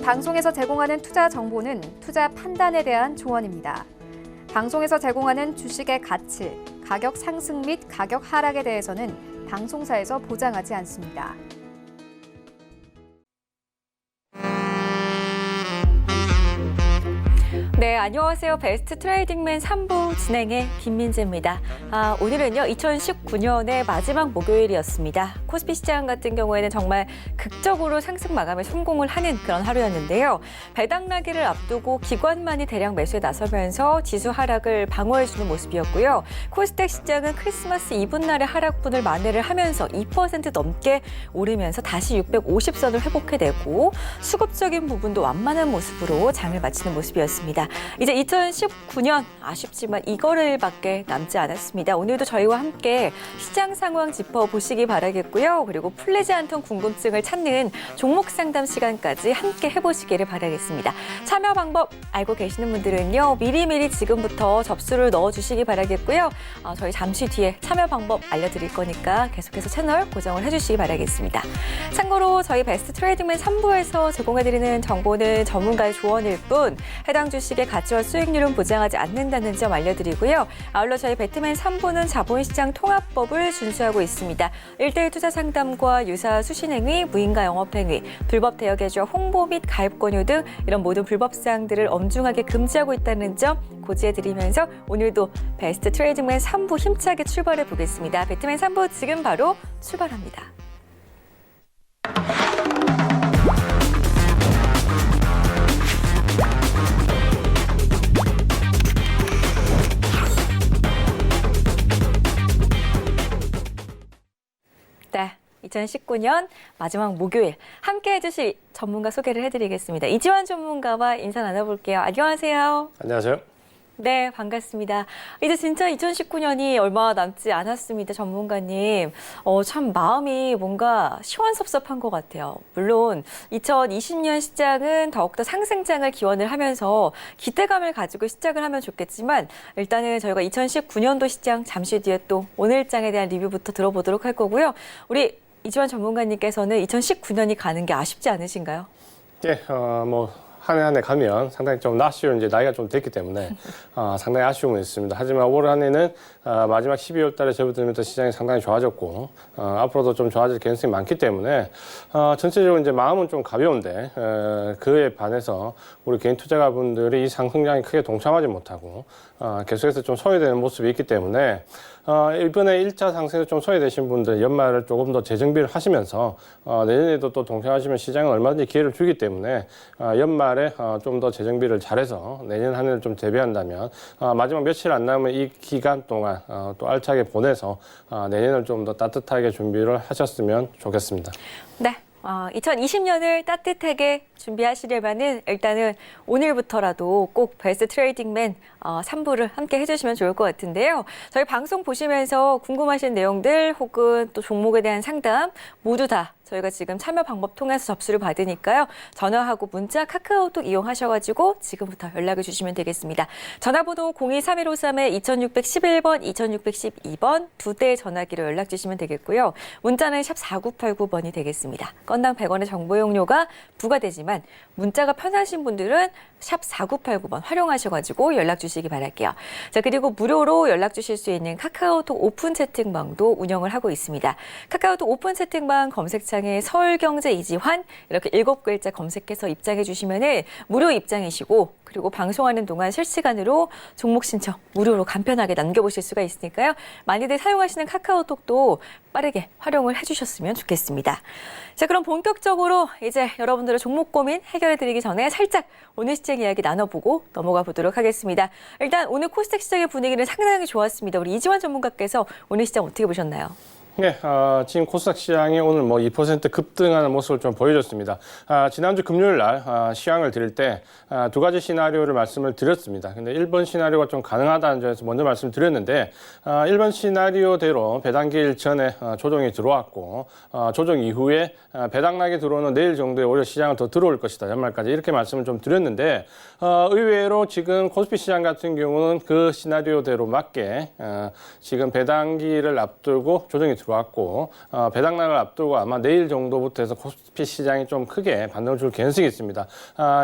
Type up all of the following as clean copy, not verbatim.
방송에서 제공하는 투자 정보는 투자 판단에 대한 조언입니다. 방송에서 제공하는 주식의 가치, 가격 상승 및 가격 하락에 대해서는 방송사에서 보장하지 않습니다. 네, 안녕하세요. 베스트 트레이딩맨 3부 진행의 김민재입니다. 오늘은요, 2019년의 마지막 목요일이었습니다. 코스피 시장 같은 경우에는 정말 극적으로 상승 마감에 성공을 하는 그런 하루였는데요. 배당나기를 앞두고 기관만이 대량 매수에 나서면서 지수 하락을 방어해주는 모습이었고요. 코스닥 시장은 크리스마스 이브날의 하락분을 만회를 하면서 2% 넘게 오르면서 다시 650선을 회복해내고 수급적인 부분도 완만한 모습으로 장을 마치는 모습이었습니다. 이제 2019년 아쉽지만 이거를밖에 남지 않았습니다. 오늘도 저희와 함께 시장 상황 짚어보시기 바라겠고요. 그리고 풀리지 않던 궁금증을 찾는 종목 상담 시간까지 함께 해보시기를 바라겠습니다. 참여 방법 알고 계시는 분들은요. 미리미리 지금부터 접수를 넣어주시기 바라겠고요. 저희 잠시 뒤에 참여 방법 알려드릴 거니까 계속해서 채널 고정을 해주시기 바라겠습니다. 참고로 저희 베스트 트레이딩맨 3부에서 제공해드리는 정보는 전문가의 조언일 뿐 해당 주식의 가치와 수익률은 보장하지 않는다는 점 알려드리고요. 아울러 저희 배트맨 3부는 자본시장 통합법을 준수하고 있습니다. 1:1 투자 상담과 유사 수신행위, 무인가 영업행위, 불법 대여 계좌 홍보 및 가입 권유 등 이런 모든 불법 사항들을 엄중하게 금지하고 있다는 점 고지해드리면서 오늘도 베스트 트레이딩맨 3부 힘차게 출발해 보겠습니다. 배트맨 3부 지금 바로 출발합니다. 네, 2019년 마지막 목요일 함께 해주실 전문가 소개를 해드리겠습니다. 이지환 전문가와 인사 나눠볼게요. 안녕하세요. 안녕하세요. 네, 반갑습니다. 이제 진짜 2019년이 얼마 남지 않았습니다, 전문가님. 참 마음이 뭔가 시원섭섭한 것 같아요. 물론 2020년 시장은 더욱더 상승장을 기원을 하면서 기대감을 가지고 시작을 하면 좋겠지만 일단은 저희가 2019년도 시장 잠시 뒤에 또 오늘장에 대한 리뷰부터 들어보도록 할 거고요. 우리 이지환 전문가님께서는 2019년이 가는 게 아쉽지 않으신가요? 예, 한 해 한 해 가면 상당히 좀 아쉬운 이제 나이가 좀 됐기 때문에 상당히 아쉬움은 있습니다. 하지만 올 한 해는 마지막 12월 달에 접어들면서 시장이 상당히 좋아졌고 앞으로도 좀 좋아질 가능성이 많기 때문에 전체적으로 이제 마음은 좀 가벼운데 그에 반해서 우리 개인 투자가분들이 이 상승장에 크게 동참하지 못하고 계속해서 좀 소외되는 모습이 있기 때문에 이번에 1차 상승에서 좀 소외되신 분들 연말을 조금 더 재정비를 하시면서 내년에도 또 동참하시면 시장은 얼마든지 기회를 주기 때문에 연말에 좀 더 재정비를 잘해서 내년 한 해를 좀 대비한다면 마지막 며칠 안 남은 이 기간 동안 또 알차게 보내서 내년을 좀 더 따뜻하게 준비를 하셨으면 좋겠습니다. 네. 2020년을 따뜻하게 준비하시려면은 일단은 오늘부터라도 꼭 베스트 트레이딩맨 3부를 함께 해주시면 좋을 것 같은데요. 저희 방송 보시면서 궁금하신 내용들 혹은 또 종목에 대한 상담 모두 다 저희가 지금 참여 방법 통해서 접수를 받으니까요. 전화하고 문자, 카카오톡 이용하셔가지고 지금부터 연락을 주시면 되겠습니다. 전화번호 02-3153-2611번, 2612번 두 대의 전화기로 연락 주시면 되겠고요. 문자는 샵 4989번이 되겠습니다. 건당 100원의 정보 용료가 부과되지만 문자가 편하신 분들은 샵 4989번 활용하셔가지고 연락 주시기 바랄게요. 자, 그리고 무료로 연락 주실 수 있는 카카오톡 오픈 채팅방도 운영을 하고 있습니다. 카카오톡 오픈 채팅방 검색창에 서울경제 이지환 이렇게 7글자 검색해서 입장해 주시면은 무료 입장이시고 그리고 방송하는 동안 실시간으로 종목 신청 무료로 간편하게 남겨보실 수가 있으니까요. 많이들 사용하시는 카카오톡도 빠르게 활용을 해주셨으면 좋겠습니다. 자, 그럼 본격적으로 이제 여러분들의 종목 고민 해결해드리기 전에 살짝 오늘 시장 이야기 나눠보고 넘어가 보도록 하겠습니다. 일단 오늘 코스닥 시장의 분위기는 상당히 좋았습니다. 우리 이지환 전문가께서 오늘 시장 어떻게 보셨나요? 네, 지금 코스닥 시장이 오늘 2% 급등하는 모습을 좀 보여줬습니다. 지난주 금요일 날 시황을 드릴 때 두 가지 시나리오를 말씀을 드렸습니다. 근데 1번 시나리오가 좀 가능하다는 점에서 먼저 말씀드렸는데 1번 시나리오대로 배당기일 전에 조정이 들어왔고 조정 이후에 배당락이 들어오는 내일 정도에 오히려 시장은 더 들어올 것이다. 연말까지 이렇게 말씀을 좀 드렸는데 의외로 지금 코스피 시장 같은 경우는 그 시나리오대로 맞게 지금 배당기를 앞두고 조정이 들어왔고 배당락을 앞두고 아마 내일 정도부터 해서 코스피 시장이 좀 크게 반등을 줄 개연성이 있습니다.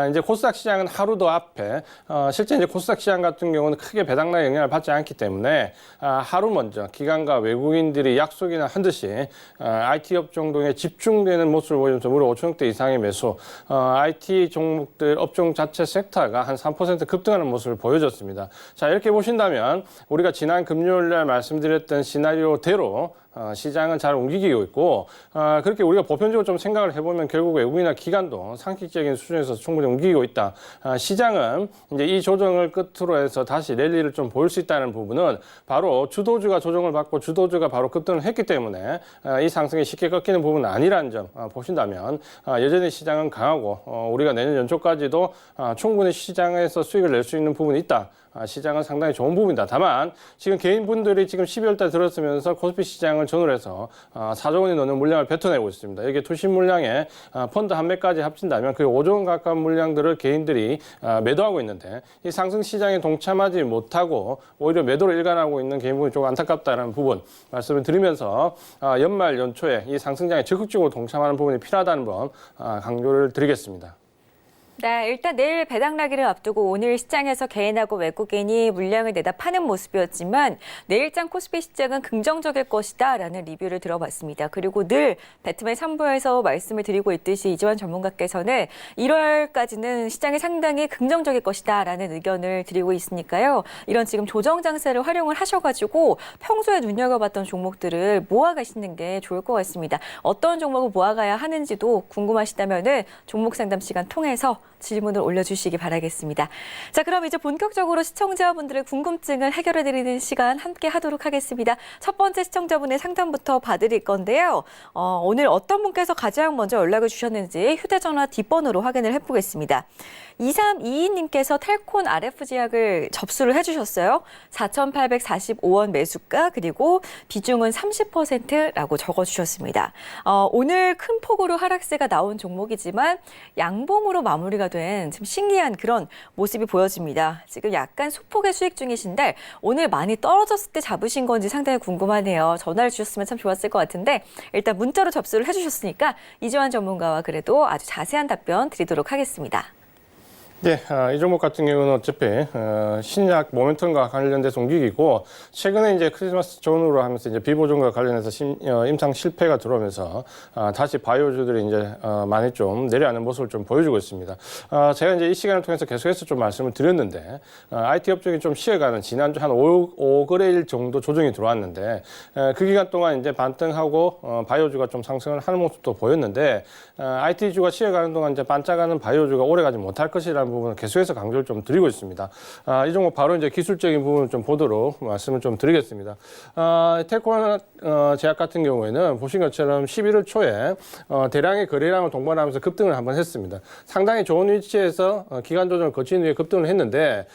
이제 코스닥 시장은 하루 더 앞에 실제 이제 코스닥 시장 같은 경우는 크게 배당락 영향을 받지 않기 때문에 하루 먼저 기관과 외국인들이 약속이나 한 듯이 IT 업종 등에 집중되는 모습을 보이면서 무려 5천억대 이상의 매수, IT 종목들 업종 자체 섹터가 한 3% 급등하는 모습을 보여줬습니다. 자, 이렇게 보신다면 우리가 지난 금요일 날 말씀드렸던 시나리오대로 시장은 잘 움직이고 있고 그렇게 우리가 보편적으로 좀 생각을 해보면 결국 외국인이나 기관도 상식적인 수준에서 충분히 움직이고 있다. 시장은 이제 이 조정을 끝으로 해서 다시 랠리를 좀 보일 수 있다는 부분은 바로 주도주가 조정을 받고 주도주가 바로 급등을 했기 때문에 이 상승이 쉽게 꺾이는 부분은 아니라는 점 보신다면 여전히 시장은 강하고 우리가 내년 연초까지도 충분히 시장에서 수익을 낼 수 있는 부분이 있다. 시장은 상당히 좋은 부분이다. 다만 지금 개인분들이 지금 12월 달 들었으면서 코스피 시장을 전후로 해서 4조 원이 넘는 물량을 뱉어내고 있습니다. 이게 투신 물량에 펀드 한 매까지 합친다면 그 5조 원 가까운 물량들을 개인들이 매도하고 있는데 이 상승 시장에 동참하지 못하고 오히려 매도를 일관하고 있는 개인분이 조금 안타깝다는 부분 말씀을 드리면서 연말 연초에 이 상승장에 적극적으로 동참하는 부분이 필요하다는 점 강조를 드리겠습니다. 네, 일단 내일 배당락일을 앞두고 오늘 시장에서 개인하고 외국인이 물량을 내다 파는 모습이었지만 내일장 코스피 시장은 긍정적일 것이다라는 리뷰를 들어봤습니다. 그리고 늘 배트맨 3부에서 말씀을 드리고 있듯이 이지환 전문가께서는 1월까지는 시장이 상당히 긍정적일 것이다라는 의견을 드리고 있으니까요. 이런 지금 조정 장세를 활용을 하셔가지고 평소에 눈여겨봤던 종목들을 모아가시는 게 좋을 것 같습니다. 어떤 종목을 모아가야 하는지도 궁금하시다면은 종목 상담 시간 통해서 질문을 올려주시기 바라겠습니다. 자, 그럼 이제 본격적으로 시청자분들의 궁금증을 해결해드리는 시간 함께 하도록 하겠습니다. 첫 번째 시청자분의 상담부터 봐드릴 건데요. 오늘 어떤 분께서 가장 먼저 연락을 주셨는지 휴대전화 뒷번호로 확인을 해보겠습니다. 2322님께서 텔콘 RF제약을 접수를 해주셨어요. 4,845원 매수가 그리고 비중은 30%라고 적어주셨습니다. 오늘 큰 폭으로 하락세가 나온 종목이지만 양봉으로 마무리가 된 좀 신기한 그런 모습이 보여집니다. 지금 약간 소폭의 수익 중이신데 오늘 많이 떨어졌을 때 잡으신 건지 상당히 궁금하네요. 전화를 주셨으면 참 좋았을 것 같은데 일단 문자로 접수를 해주셨으니까 이지환 전문가와 그래도 아주 자세한 답변 드리도록 하겠습니다. 네, 이 종목 같은 경우는 어차피 신약 모멘텀과 관련돼서 움직이고 최근에 이제 크리스마스 전후로 하면서 이제 비보존과 관련해서 임상 실패가 들어오면서 다시 바이오주들이 이제 많이 좀 내려앉는 모습을 좀 보여주고 있습니다. 제가 이제 이 시간을 통해서 계속해서 좀 말씀을 드렸는데 IT 업종이 좀 쉬어가는 지난주 한 5거래일 정도 조정이 들어왔는데 그 기간 동안 이제 반등하고 바이오주가 좀 상승을 하는 모습도 보였는데 IT주가 쉬어가는 동안 이제 반짝하는 바이오주가 오래가지 못할 것이라는 부분을 계속해서 강조를 좀 드리고 있습니다. 이 종목 바로 이제 기술적인 부분을 좀 보도록 말씀을 좀 드리겠습니다. 텔콘 제약 같은 경우에는 보신 것처럼 11월 초에 대량의 거래량을 동반하면서 급등을 한번 했습니다. 상당히 좋은 위치에서 기간 조정을 거친 후에 급등을 했는데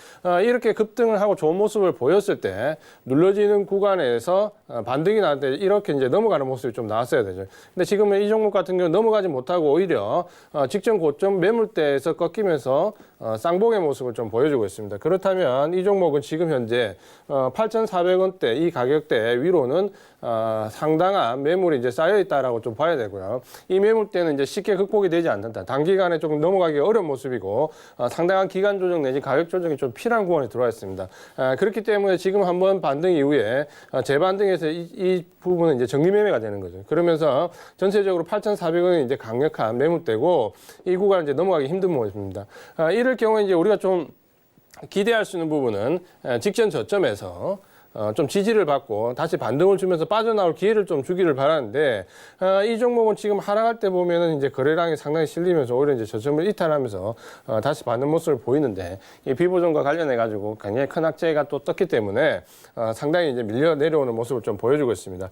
이렇게 급등을 하고 좋은 모습을 보였을 때 눌러지는 구간에서 반등이 나는데 이렇게 이제 넘어가는 모습이 좀 나왔어야 되죠. 근데 지금은 이 종목 같은 경우는 넘어가지 못하고 오히려 직전 고점 매물대에서 꺾이면서 쌍봉의 모습을 좀 보여주고 있습니다. 그렇다면 이 종목은 지금 현재 8,400원대 이 가격대 위로는 상당한 매물이 이제 쌓여 있다라고 좀 봐야 되고요. 이 매물대는 이제 쉽게 극복이 되지 않는다. 단기간에 조금 넘어가기 어려운 모습이고 상당한 기간 조정 내지 가격 조정이 좀 필요한 구간에 들어와 있습니다. 그렇기 때문에 지금 한번 반등 이후에 재반등에서 이 부분은 이제 정리 매매가 되는 거죠. 그러면서 전체적으로 8,400원이 이제 강력한 매물대고 이 구간을 이제 넘어가기 힘든 모습입니다. 이럴 경우에 이제 우리가 좀 기대할 수 있는 부분은 직전 저점에서 좀 지지를 받고 다시 반등을 주면서 빠져나올 기회를 좀 주기를 바라는데 이 종목은 지금 하락할 때 보면은 이제 거래량이 상당히 실리면서 오히려 이제 저점을 이탈하면서 다시 받는 모습을 보이는데 이 비보존과 관련해 가지고 굉장히 큰 악재가 또 떴기 때문에 상당히 이제 밀려 내려오는 모습을 좀 보여주고 있습니다.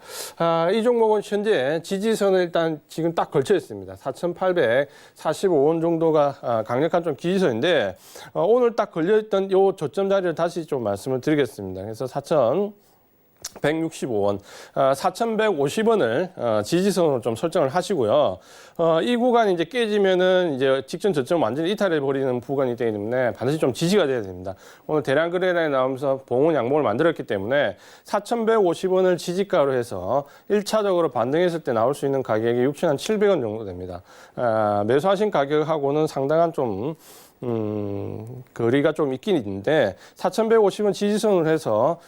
이 종목은 현재 지지선을 일단 지금 딱 걸쳐 있습니다. 4,845원 정도가 강력한 좀 지지선인데 오늘 딱 걸려 있던 요 저점 자리를 다시 좀 말씀을 드리겠습니다. 그래서 165원, 4,150원을 지지선으로 좀 설정을 하시고요. 이 구간이 이제 깨지면은 이제 직전 저점 완전히 이탈해 버리는 구간이 되기 때문에 반드시 좀 지지가 돼야 됩니다. 오늘 대량 거래량이 나오면서 봉은 양봉을 만들었기 때문에 4,150원을 지지가로 해서 1차적으로 반등했을 때 나올 수 있는 가격이 6,700원 정도 됩니다. 매수하신 가격하고는 상당한 좀 거리가 좀 있긴 있는데 4,150원 지지선으로 해서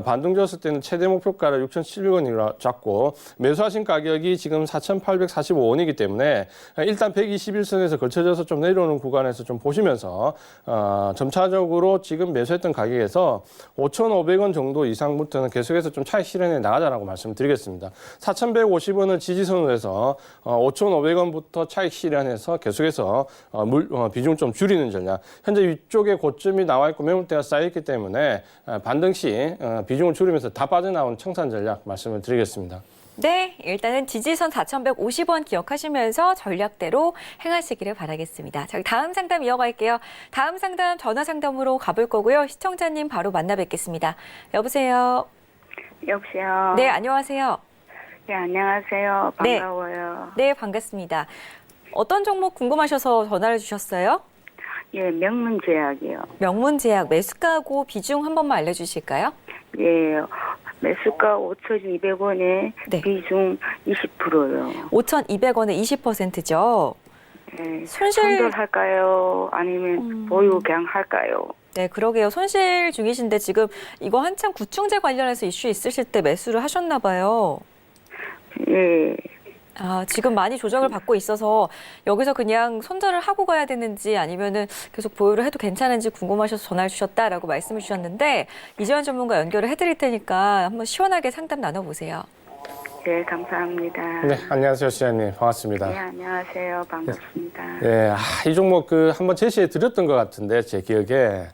반등 줬을 때는 최대 목표가를 6,700원이라 잡고 매수하신 가격이 지금 4,845원이기 때문에 일단 121선에서 걸쳐져서 좀 내려오는 구간에서 좀 보시면서 점차적으로 지금 매수했던 가격에서 5,500원 정도 이상부터는 계속해서 좀 차익 실현해 나가자라고 말씀드리겠습니다. 4,150원을 지지선으로 해서 5,500원부터 차익 실현해서 계속해서 비중을 좀 줄이는 전략. 현재 위쪽에 고점이 나와 있고 매물대가 쌓여 있기 때문에 반등 시 비중을 줄이면서 다 빠져나온 청산 전략 말씀을 드리겠습니다. 네, 일단은 지지선 4,150원 기억하시면서 전략대로 행하시기를 바라겠습니다. 저희 다음 상담 이어갈게요. 다음 상담 전화 상담으로 가볼 거고요. 시청자님 바로 만나 뵙겠습니다. 여보세요. 여보세요. 네, 안녕하세요. 네, 안녕하세요. 반가워요. 네, 반갑습니다. 어떤 종목 궁금하셔서 전화를 주셨어요? 예, 명문제약이요. 명문제약 매수가하고 비중 한 번만 알려주실까요? 예, 매수가 5,200원에 네. 비중 20%요. 5,200원에 20%죠. 예, 손실- 손절할까요? 아니면 보유 그냥 할까요? 네, 그러게요. 손실 중이신데 지금 이거 한참 구충제 관련해서 이슈 있으실 때 매수를 하셨나 봐요. 예, 지금 많이 조정을 받고 있어서 여기서 그냥 손절을 하고 가야 되는지 아니면은 계속 보유를 해도 괜찮은지 궁금하셔서 전화를 주셨다라고 말씀을 주셨는데 이재원 전문가 연결을 해드릴 테니까 한번 시원하게 상담 나눠보세요. 네, 감사합니다. 네, 안녕하세요, 시장님. 반갑습니다. 네, 안녕하세요. 반갑습니다. 네, 이 종목 한번 제시해 드렸던 것 같은데 제 기억에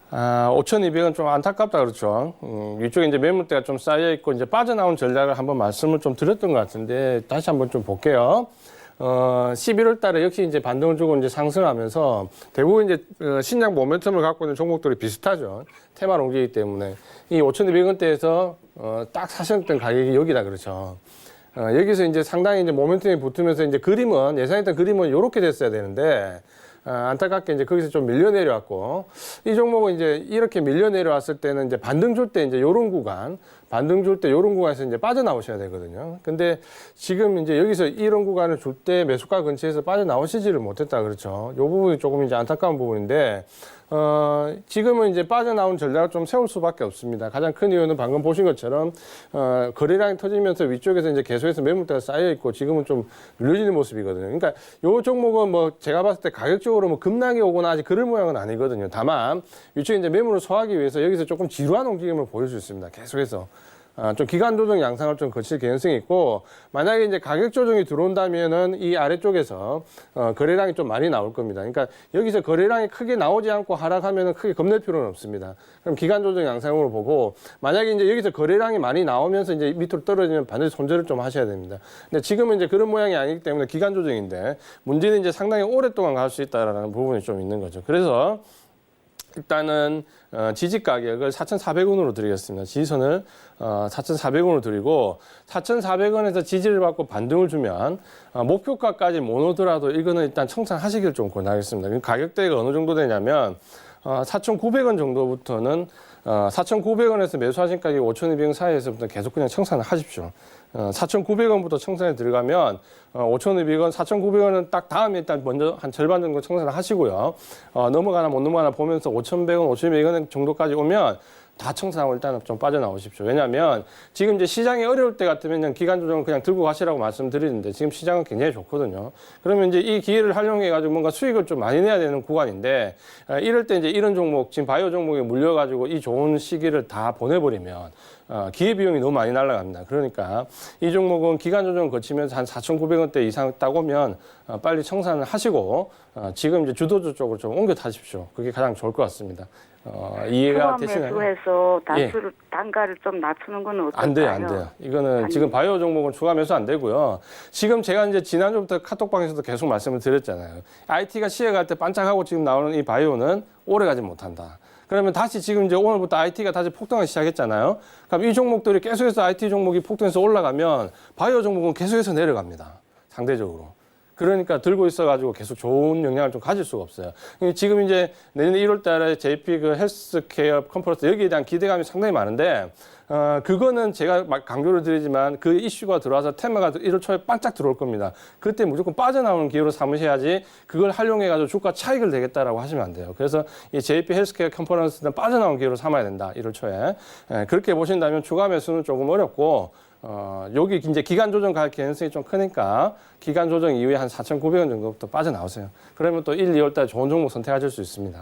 5,200원 좀 안타깝다 그렇죠. 위쪽에 이제 매물대가 좀 쌓여 있고 이제 빠져나온 전략을 한번 말씀을 좀 드렸던 것 같은데 다시 한번 좀 볼게요. 11월 달에 역시 이제 반등을 주고 이제 상승하면서 대부분 이제 신약 모멘텀을 갖고 있는 종목들이 비슷하죠. 테마를 옮기기 때문에 이 5,200원대에서 딱 사셨던 가격이 여기다 그렇죠. 여기서 이제 상당히 이제 모멘텀이 붙으면서 이제 그림은 예상했던 그림은 이렇게 됐어야 되는데 안타깝게 이제 거기서 좀 밀려 내려왔고 이 종목은 이제 이렇게 밀려 내려왔을 때는 이제 반등 줄 때 이제 요런 구간 반등 줄 때 요런 구간에서 이제 빠져나오셔야 되거든요. 근데 지금 이제 여기서 이런 구간을 줄 때 매수가 근처에서 빠져나오시지를 못했다 그렇죠. 요 부분이 조금 이제 안타까운 부분인데 지금은 이제 빠져나온 전략을 좀 세울 수밖에 없습니다. 가장 큰 이유는 방금 보신 것처럼 거래량이 터지면서 위쪽에서 이제 계속해서 매물대가 쌓여 있고 지금은 좀 눌려지는 모습이거든요. 그러니까 요 종목은 뭐 제가 봤을 때 가격적으로 뭐 급락이 오거나 아직 그럴 모양은 아니거든요. 다만 위쪽에 이제 매물을 소화하기 위해서 여기서 조금 지루한 움직임을 보일 수 있습니다. 계속해서. 좀 기간 조정 양상을 좀 거칠 개연성이 있고 만약에 이제 가격 조정이 들어온다면은 이 아래쪽에서 거래량이 좀 많이 나올 겁니다. 그러니까 여기서 거래량이 크게 나오지 않고 하락하면은 크게 겁낼 필요는 없습니다. 그럼 기간 조정 양상으로 보고 만약에 이제 여기서 거래량이 많이 나오면서 이제 밑으로 떨어지면 반드시 손절을 좀 하셔야 됩니다. 근데 지금은 이제 그런 모양이 아니기 때문에 기간 조정인데 문제는 이제 상당히 오랫동안 갈 수 있다라는 부분이 좀 있는 거죠. 그래서 일단은 지지 가격을 4,400원으로 드리겠습니다. 지지선을 4,400원으로 드리고 4,400원에서 지지를 받고 반등을 주면 목표가까지 못 오더라도 이거는 일단 청산하시길 좀 권하겠습니다. 가격대가 어느 정도 되냐면 4,900원 정도부터는 4,900원에서 매수하신 가격 5,200원 사이에서부터 계속 그냥 청산을 하십시오. 4,900원부터 청산에 들어가면 5,200원, 4,900원은 딱 다음에 일단 먼저 한 절반 정도 청산을 하시고요. 넘어가나 못 넘어가나 보면서 5,100원, 5,200원 정도까지 오면 다 청산하고 일단 좀 빠져나오십시오. 왜냐하면 지금 이제 시장이 어려울 때 같으면 그냥 기간 조정을 그냥 들고 가시라고 말씀드리는데 지금 시장은 굉장히 좋거든요. 그러면 이제 이 기회를 활용해가지고 뭔가 수익을 좀 많이 내야 되는 구간인데 이럴 때 이제 이런 종목, 지금 바이오 종목에 물려가지고 이 좋은 시기를 다 보내버리면 기회비용이 너무 많이 날아갑니다. 그러니까 이 종목은 기간 조정을 거치면서 한 4,900원대 이상 딱 오면 빨리 청산을 하시고 지금 이제 주도주 쪽으로 좀 옮겨 타십시오. 그게 가장 좋을 것 같습니다. 이해가 되시나요? 매수해서 단가를 좀 낮추는 건 어떨까요? 안 돼요, 안 돼요. 이거는 지금 바이오 종목은 추가 매수 안 되고요. 지금 제가 이제 지난주부터 카톡방에서도 계속 말씀을 드렸잖아요. IT가 시에 갈 때 반짝하고 지금 나오는 이 바이오는 오래 가지 못한다. 그러면 다시 지금 이제 오늘부터 IT가 다시 폭등하기 시작했잖아요. 그럼 이 종목들이 계속해서 IT 종목이 폭등해서 올라가면 바이오 종목은 계속해서 내려갑니다. 상대적으로. 그러니까 들고 있어가지고 계속 좋은 영향을 좀 가질 수가 없어요. 지금 이제 내년 1월 달에 JP 그 헬스케어 컨퍼런스 여기에 대한 기대감이 상당히 많은데, 그거는 제가 막 강조를 드리지만 그 이슈가 들어와서 테마가 1월 초에 반짝 들어올 겁니다. 그때 무조건 빠져나오는 기회로 삼으셔야지 그걸 활용해가지고 주가 차익을 내겠다라고 하시면 안 돼요. 그래서 이 JP 헬스케어 컨퍼런스는 빠져나오는 기회로 삼아야 된다. 1월 초에. 그렇게 보신다면 추가 매수는 조금 어렵고, 여기 이제 기간 조정 갈 가능성이 좀 크니까 기간 조정 이후에 한 4,900원 정도부터 빠져나오세요. 그러면 또 1, 2월 달 좋은 종목 선택하실 수 있습니다.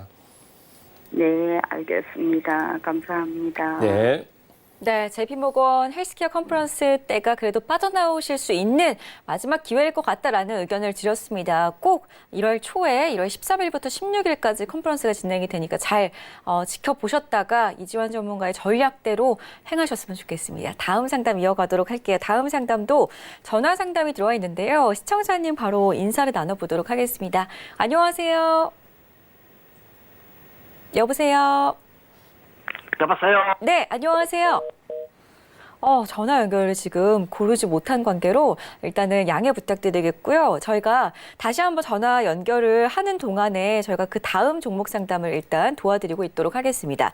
네, 알겠습니다. 감사합니다. 네. 네, JP모건 헬스케어 컨퍼런스 때가 그래도 빠져나오실 수 있는 마지막 기회일 것 같다라는 의견을 드렸습니다. 꼭 1월 초에 1월 13일부터 16일까지 컨퍼런스가 진행이 되니까 잘 지켜보셨다가 이지환 전문가의 전략대로 행하셨으면 좋겠습니다. 다음 상담 이어가도록 할게요. 다음 상담도 전화 상담이 들어와 있는데요. 시청자님 바로 인사를 나눠보도록 하겠습니다. 안녕하세요. 여보세요. 여보세요? 네, 안녕하세요. 전화 연결을 지금 고르지 못한 관계로 일단은 양해 부탁드리겠고요. 저희가 다시 한번 전화 연결을 하는 동안에 저희가 그 다음 종목 상담을 일단 도와드리고 있도록 하겠습니다.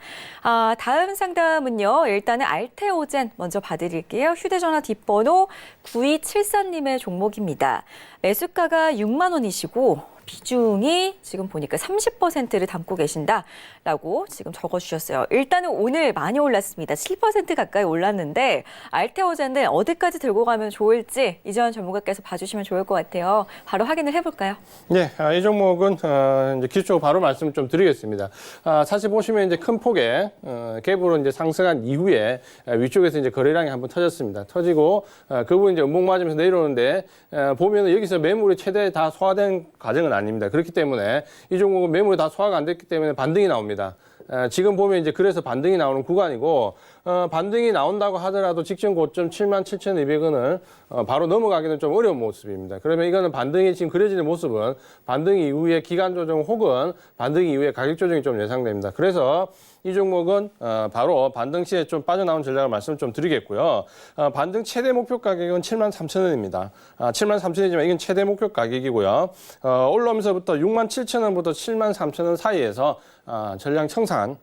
다음 상담은요. 일단은 알테오젠 먼저 봐드릴게요. 휴대전화 뒷번호 9274님의 종목입니다. 매수가가 6만 원이시고 비중이 지금 보니까 30%를 담고 계신다라고 지금 적어주셨어요. 일단은 오늘 많이 올랐습니다. 7% 가까이 올랐는데 알테오젠은 어디까지 들고 가면 좋을지 이지환 전문가께서 봐주시면 좋을 것 같아요. 바로 확인을 해볼까요? 네, 이 종목은 이제 기초적으로 바로 말씀 좀 드리겠습니다. 사실 보시면 이제 큰 폭의 갭으로 이제 상승한 이후에 위쪽에서 이제 거래량이 한번 터졌습니다. 터지고 그분 이제 음봉 맞으면서 내려오는데 보면은 여기서 매물이 최대 다 소화된 과정은 아닙니다. 그렇기 때문에 이 종목은 매물이 다 소화가 안 됐기 때문에 반등이 나옵니다. 지금 보면 이제 그래서 반등이 나오는 구간이고, 반등이 나온다고 하더라도 직전 고점 77,200원을 바로 넘어가기는 좀 어려운 모습입니다. 그러면 이거는 반등이 지금 그려지는 모습은 반등 이후에 기간 조정 혹은 반등 이후에 가격 조정이 좀 예상됩니다. 그래서 이 종목은 바로 반등 시에 좀 빠져나온 전략을 말씀을 좀 드리겠고요. 반등 최대 목표 가격은 73,000원입니다. 73,000원이지만 이건 최대 목표 가격이고요. 올라오면서부터 67,000원부터 73,000원 사이에서 전량 청산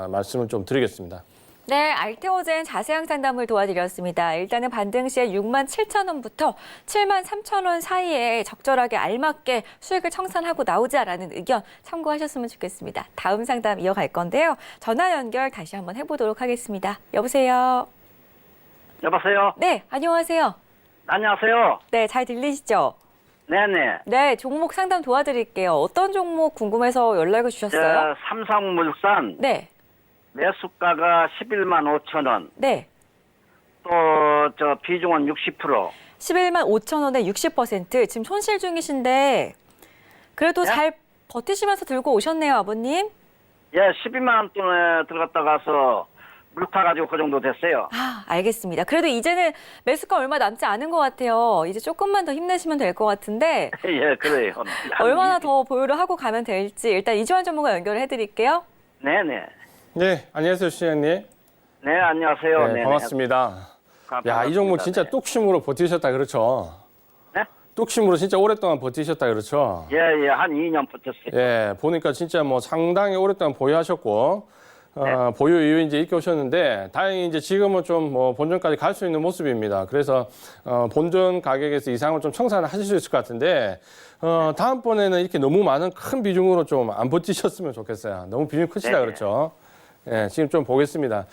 말씀을 좀 드리겠습니다. 네, 알테오젠 자세한 상담을 도와드렸습니다. 일단은 반등 시에 67,000원부터 73,000원 사이에 적절하게 알맞게 수익을 청산하고 나오자라는 의견 참고하셨으면 좋겠습니다. 다음 상담 이어갈 건데요. 전화 연결 다시 한번 해보도록 하겠습니다. 여보세요? 여보세요? 네, 안녕하세요. 안녕하세요? 네, 잘 들리시죠? 네네. 네, 종목 상담 도와드릴게요. 어떤 종목 궁금해서 연락을 주셨어요? 삼성물산 네, 매수가가 11만 5천 원. 네. 또 비중은 60%. 11만 5천 원에 60%. 지금 손실 중이신데 그래도 네? 잘 버티시면서 들고 오셨네요, 아버님. 예, 12만 원 돈에 들어갔다 가서 물 타가지고 그 정도 됐어요. 알겠습니다. 그래도 이제는 매수가 얼마 남지 않은 것 같아요. 이제 조금만 더 힘내시면 될 것 같은데 예, 그래요. 얼마나 더 보유를 하고 가면 될지 일단 이지환 전문가 연결을 해드릴게요. 네네. 네, 안녕하세요, 시장님. 네, 안녕하세요. 네, 네네. 반갑습니다. 야, 이 종목 진짜 네. 뚝심으로 버티셨다, 그렇죠? 네? 뚝심으로 진짜 오랫동안 버티셨다, 그렇죠? 예, 한 2년 버텼어요. 예, 보니까 진짜 뭐 상당히 오랫동안 보유하셨고, 보유 이후에 이제 이렇게 오셨는데, 다행히 이제 지금은 좀 뭐 본전까지 갈 수 있는 모습입니다. 그래서, 본전 가격에서 이상을 좀 청산을 하실 수 있을 것 같은데, 다음번에는 이렇게 너무 많은 큰 비중으로 좀 안 버티셨으면 좋겠어요. 너무 비중이 크시다, 네네. 그렇죠? 예, 지금 좀 보겠습니다.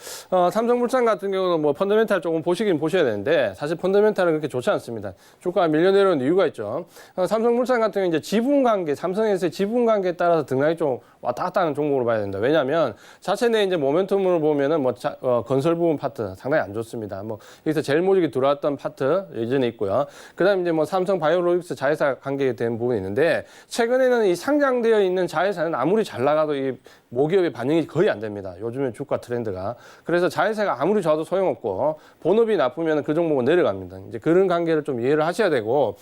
삼성물산 같은 경우는 뭐 펀더멘탈 조금 보시긴 보셔야 되는데 사실 펀더멘탈은 그렇게 좋지 않습니다. 주가가 밀려 내려오는 이유가 있죠. 삼성물산 같은 경우는 이제 지분 관계, 삼성에서의 지분 관계에 따라서 등락이 좀 왔다 갔다 하는 종목으로 봐야 된다. 왜냐하면 자체 내 이제 모멘텀으로 보면은 뭐 건설 부분 파트 상당히 안 좋습니다. 뭐 여기서 제일 모직이 들어왔던 파트 예전에 있고요. 그다음에 이제 뭐 삼성 바이오로직스 자회사 관계에 된 부분이 있는데 최근에는 이 상장되어 있는 자회사는 아무리 잘 나가도 이 모기업의 반영이 거의 안 됩니다. 요즘에 주가 트렌드가. 그래서 자회사가 아무리 좋아도 소용없고 본업이 나쁘면 그 종목은 내려갑니다. 이제 그런 관계를 좀 이해를 하셔야 되고,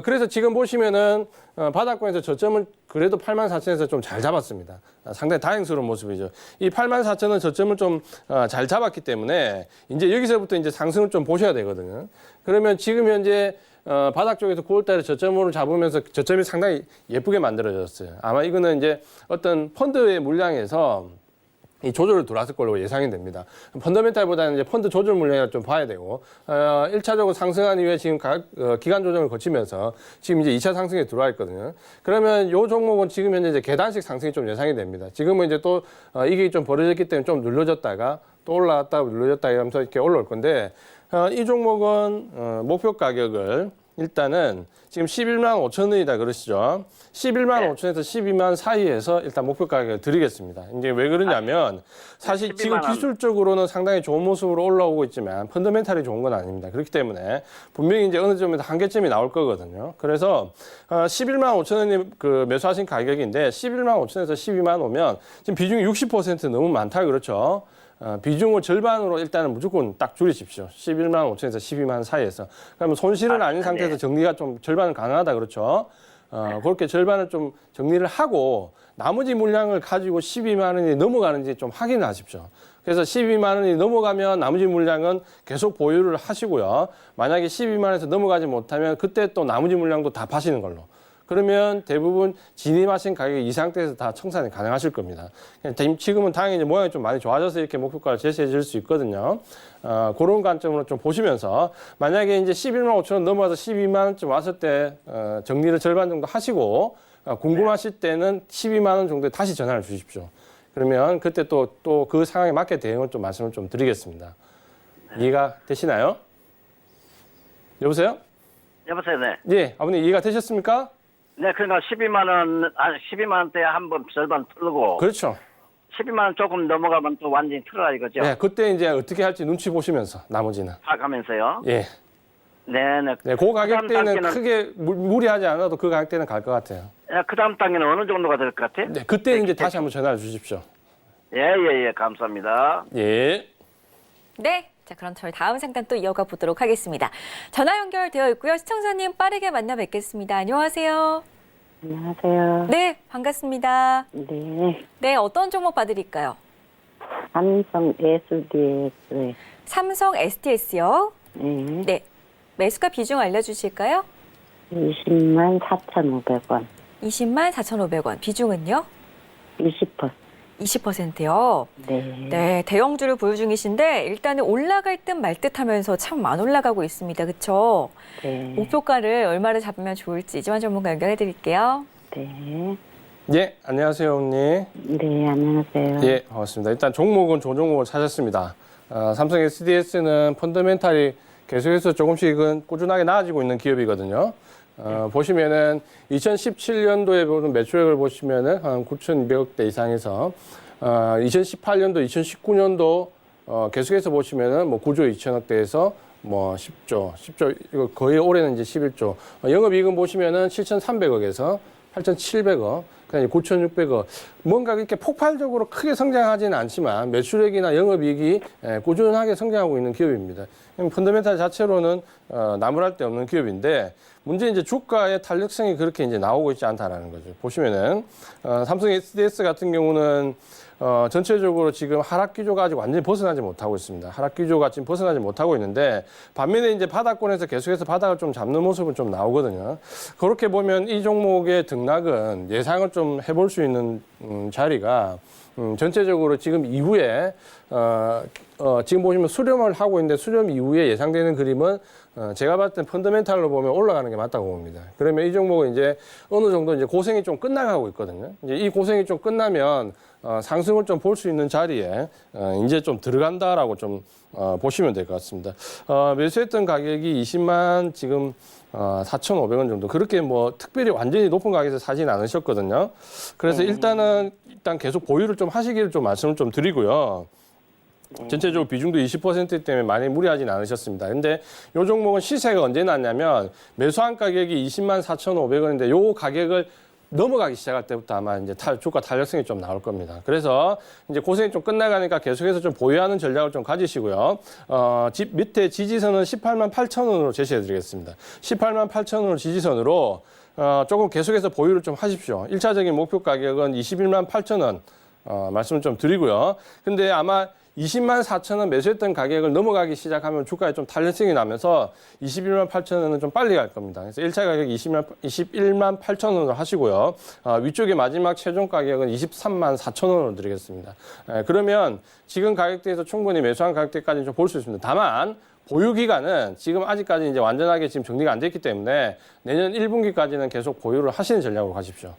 그래서 지금 보시면은 바닥권에서 저점을 그래도 84,000에서 좀 잘 잡았습니다. 상당히 다행스러운 모습이죠. 이 84,000은 저점을 좀 잘 잡았기 때문에 이제 여기서부터 이제 상승을 좀 보셔야 되거든요. 그러면 지금 현재 바닥 쪽에서 9월달에 저점으로 잡으면서 저점이 상당히 예쁘게 만들어졌어요. 아마 이거는 이제 어떤 펀드의 물량에서 이 조절을 들어왔을 걸로 예상이 됩니다. 펀더멘탈보다는 이제 펀드 조절 물량을 좀 봐야 되고, 1차적으로 상승한 이후에 지금 기간 조정을 거치면서 지금 이제 2차 상승에 들어와 있거든요. 그러면 요 종목은 지금 현재 이제 계단식 상승이 좀 예상이 됩니다. 지금은 이제 또 이게 좀 벌어졌기 때문에 좀 눌러졌다가 또 올라갔다가 눌러졌다 이러면서 이렇게 올라올 건데, 이 종목은 목표 가격을 일단은 지금 11만 5천 원이다 그러시죠. 11만 5천에서 12만 사이에서 일단 목표 가격을 드리겠습니다. 이제 왜 그러냐면 사실 지금 기술적으로는 상당히 좋은 모습으로 올라오고 있지만 펀더멘탈이 좋은 건 아닙니다. 그렇기 때문에 분명히 이제 어느 점에서 한계점이 나올 거거든요. 그래서 11만 5천 원이 그 매수하신 가격인데 11만 5천에서 12만 오면 지금 비중이 60% 너무 많다 그렇죠. 비중을 절반으로 일단은 무조건 딱 줄이십시오. 11만 5천에서 12만 사이에서. 그러면 손실은 아닌 상태에서 정리가 좀 절반은 가능하다 그렇죠. 그렇게 절반을 좀 정리를 하고 나머지 물량을 가지고 12만 원이 넘어가는지 좀 확인을 하십시오. 그래서 12만 원이 넘어가면 나머지 물량은 계속 보유를 하시고요. 만약에 12만 원에서 넘어가지 못하면 그때 또 나머지 물량도 다 파시는 걸로. 그러면 대부분 진입하신 가격 이 상태에서 다 청산이 가능하실 겁니다. 지금은 당연히 이제 모양이 좀 많이 좋아져서 이렇게 목표가를 제시해 줄 수 있거든요. 그런 관점으로 좀 보시면서 만약에 이제 11만 5천 원 넘어와서 12만 원쯤 왔을 때 정리를 절반 정도 하시고 궁금하실 때는 12만 원 정도에 다시 전화를 주십시오. 그러면 그때 또 그 상황에 맞게 대응을 좀 말씀을 좀 드리겠습니다. 이해가 되시나요? 여보세요? 여보세요, 네. 예, 아버님 이해가 되셨습니까? 네, 그러니까 12만 원대에 한번 절반 틀고, 그렇죠. 12만 원 조금 넘어가면 또 완전히 틀어라 이거죠. 네, 그때 이제 어떻게 할지 눈치 보시면서 나머지는. 파가면서요. 예. 네네. 네, 그 가격대는 단계는, 크게 무리하지 않아도 그 가격대는 갈 것 같아요. 그 다음 단계는 어느 정도가 될 것 같아요? 네, 그때 이제 다시 한번 전화를 주십시오. 예, 감사합니다. 예. 네. 자, 그럼 저희 다음 상담 또 이어가 보도록 하겠습니다. 전화 연결되어 있고요. 시청자님 빠르게 만나 뵙겠습니다. 안녕하세요. 안녕하세요. 네, 반갑습니다. 네. 네, 어떤 종목 봐드릴까요? 삼성 SDS. 삼성 STS요. 네. 네, 매수가 비중 알려주실까요? 20만 4,500원. 20만 4,500원. 비중은요? 20%. 20%요. 네. 네, 대형주를 보유 중이신데 일단은 올라갈 듯 말 듯 하면서 참 안 올라가고 있습니다. 그렇죠? 네. 목표가를 얼마를 잡으면 좋을지 이지환 전문가 연결해 드릴게요. 네. 예, 안녕하세요, 언니. 네, 안녕하세요. 예, 반갑습니다. 일단 종목은 좋은 종목을 찾았습니다. 삼성 SDS는 펀더멘탈이 계속해서 조금씩은 꾸준하게 나아지고 있는 기업이거든요. 보시면은 2017년도에 보는 매출액을 보시면은 한 9,200억대 이상에서 2018년도, 2019년도 계속해서 보시면은 뭐 9조 2천억대에서 뭐 10조 이거 거의 올해는 이제 11조. 영업이익은 보시면은 7,300억에서 8,700억, 그다음에 9,600억. 뭔가 이렇게 폭발적으로 크게 성장하지는 않지만 매출액이나 영업이익이 꾸준하게 성장하고 있는 기업입니다. 펀더멘탈 자체로는 나무랄 데 없는 기업인데 문제는 이제 주가의 탄력성이 그렇게 이제 나오고 있지 않다라는 거죠. 보시면은 삼성 SDS 같은 경우는 전체적으로 지금 하락 기조가 아직 완전히 벗어나지 못하고 있습니다. 하락 기조가 지금 벗어나지 못하고 있는데 반면에 이제 바닥권에서 계속해서 바닥을 좀 잡는 모습은 좀 나오거든요. 그렇게 보면 이 종목의 등락은 예상을 좀 해볼 수 있는 자리가 전체적으로 지금 이후에 지금 보시면 수렴을 하고 있는데 수렴 이후에 예상되는 그림은 제가 봤을 땐 펀더멘탈로 보면 올라가는 게 맞다고 봅니다. 그러면 이 종목은 이제 어느 정도 이제 고생이 좀 끝나가고 있거든요. 이제 이 고생이 좀 끝나면 상승을 좀 볼 수 있는 자리에 이제 좀 들어간다라고 좀 보시면 될 것 같습니다. 매수했던 가격이 20만 지금 4,500원 정도. 그렇게 뭐 특별히 완전히 높은 가격에서 사진 않으셨거든요. 그래서 일단 계속 보유를 좀 하시기를 좀 말씀을 좀 드리고요. 전체적으로 비중도 20% 때문에 많이 무리하진 않으셨습니다. 근데 이 종목은 시세가 언제 났냐면 매수한 가격이 20만 4,500원인데 요 가격을 넘어가기 시작할 때부터 아마 이제 주가 탄력성이 좀 나올 겁니다. 그래서 이제 고생이 좀 끝나가니까 계속해서 좀 보유하는 전략을 좀 가지시고요. 밑에 지지선은 18만 8천 원으로 제시해 드리겠습니다. 18만 8천 원으로 지지선으로 조금 계속해서 보유를 좀 하십시오. 1차적인 목표 가격은 21만 8천 원 말씀을 좀 드리고요. 근데 아마 20만 4천 원 매수했던 가격을 넘어가기 시작하면 주가에 좀 탄력성이 나면서 21만 8천 원은 좀 빨리 갈 겁니다. 그래서 1차 가격 21만 8천 원으로 하시고요. 위쪽에 마지막 최종 가격은 23만 4천 원으로 드리겠습니다. 그러면 지금 가격대에서 충분히 매수한 가격대까지는 좀 볼 수 있습니다. 다만 보유 기간은 지금 아직까지 이제 완전하게 지금 정리가 안 됐기 때문에 내년 1분기까지는 계속 보유를 하시는 전략으로 가십시오.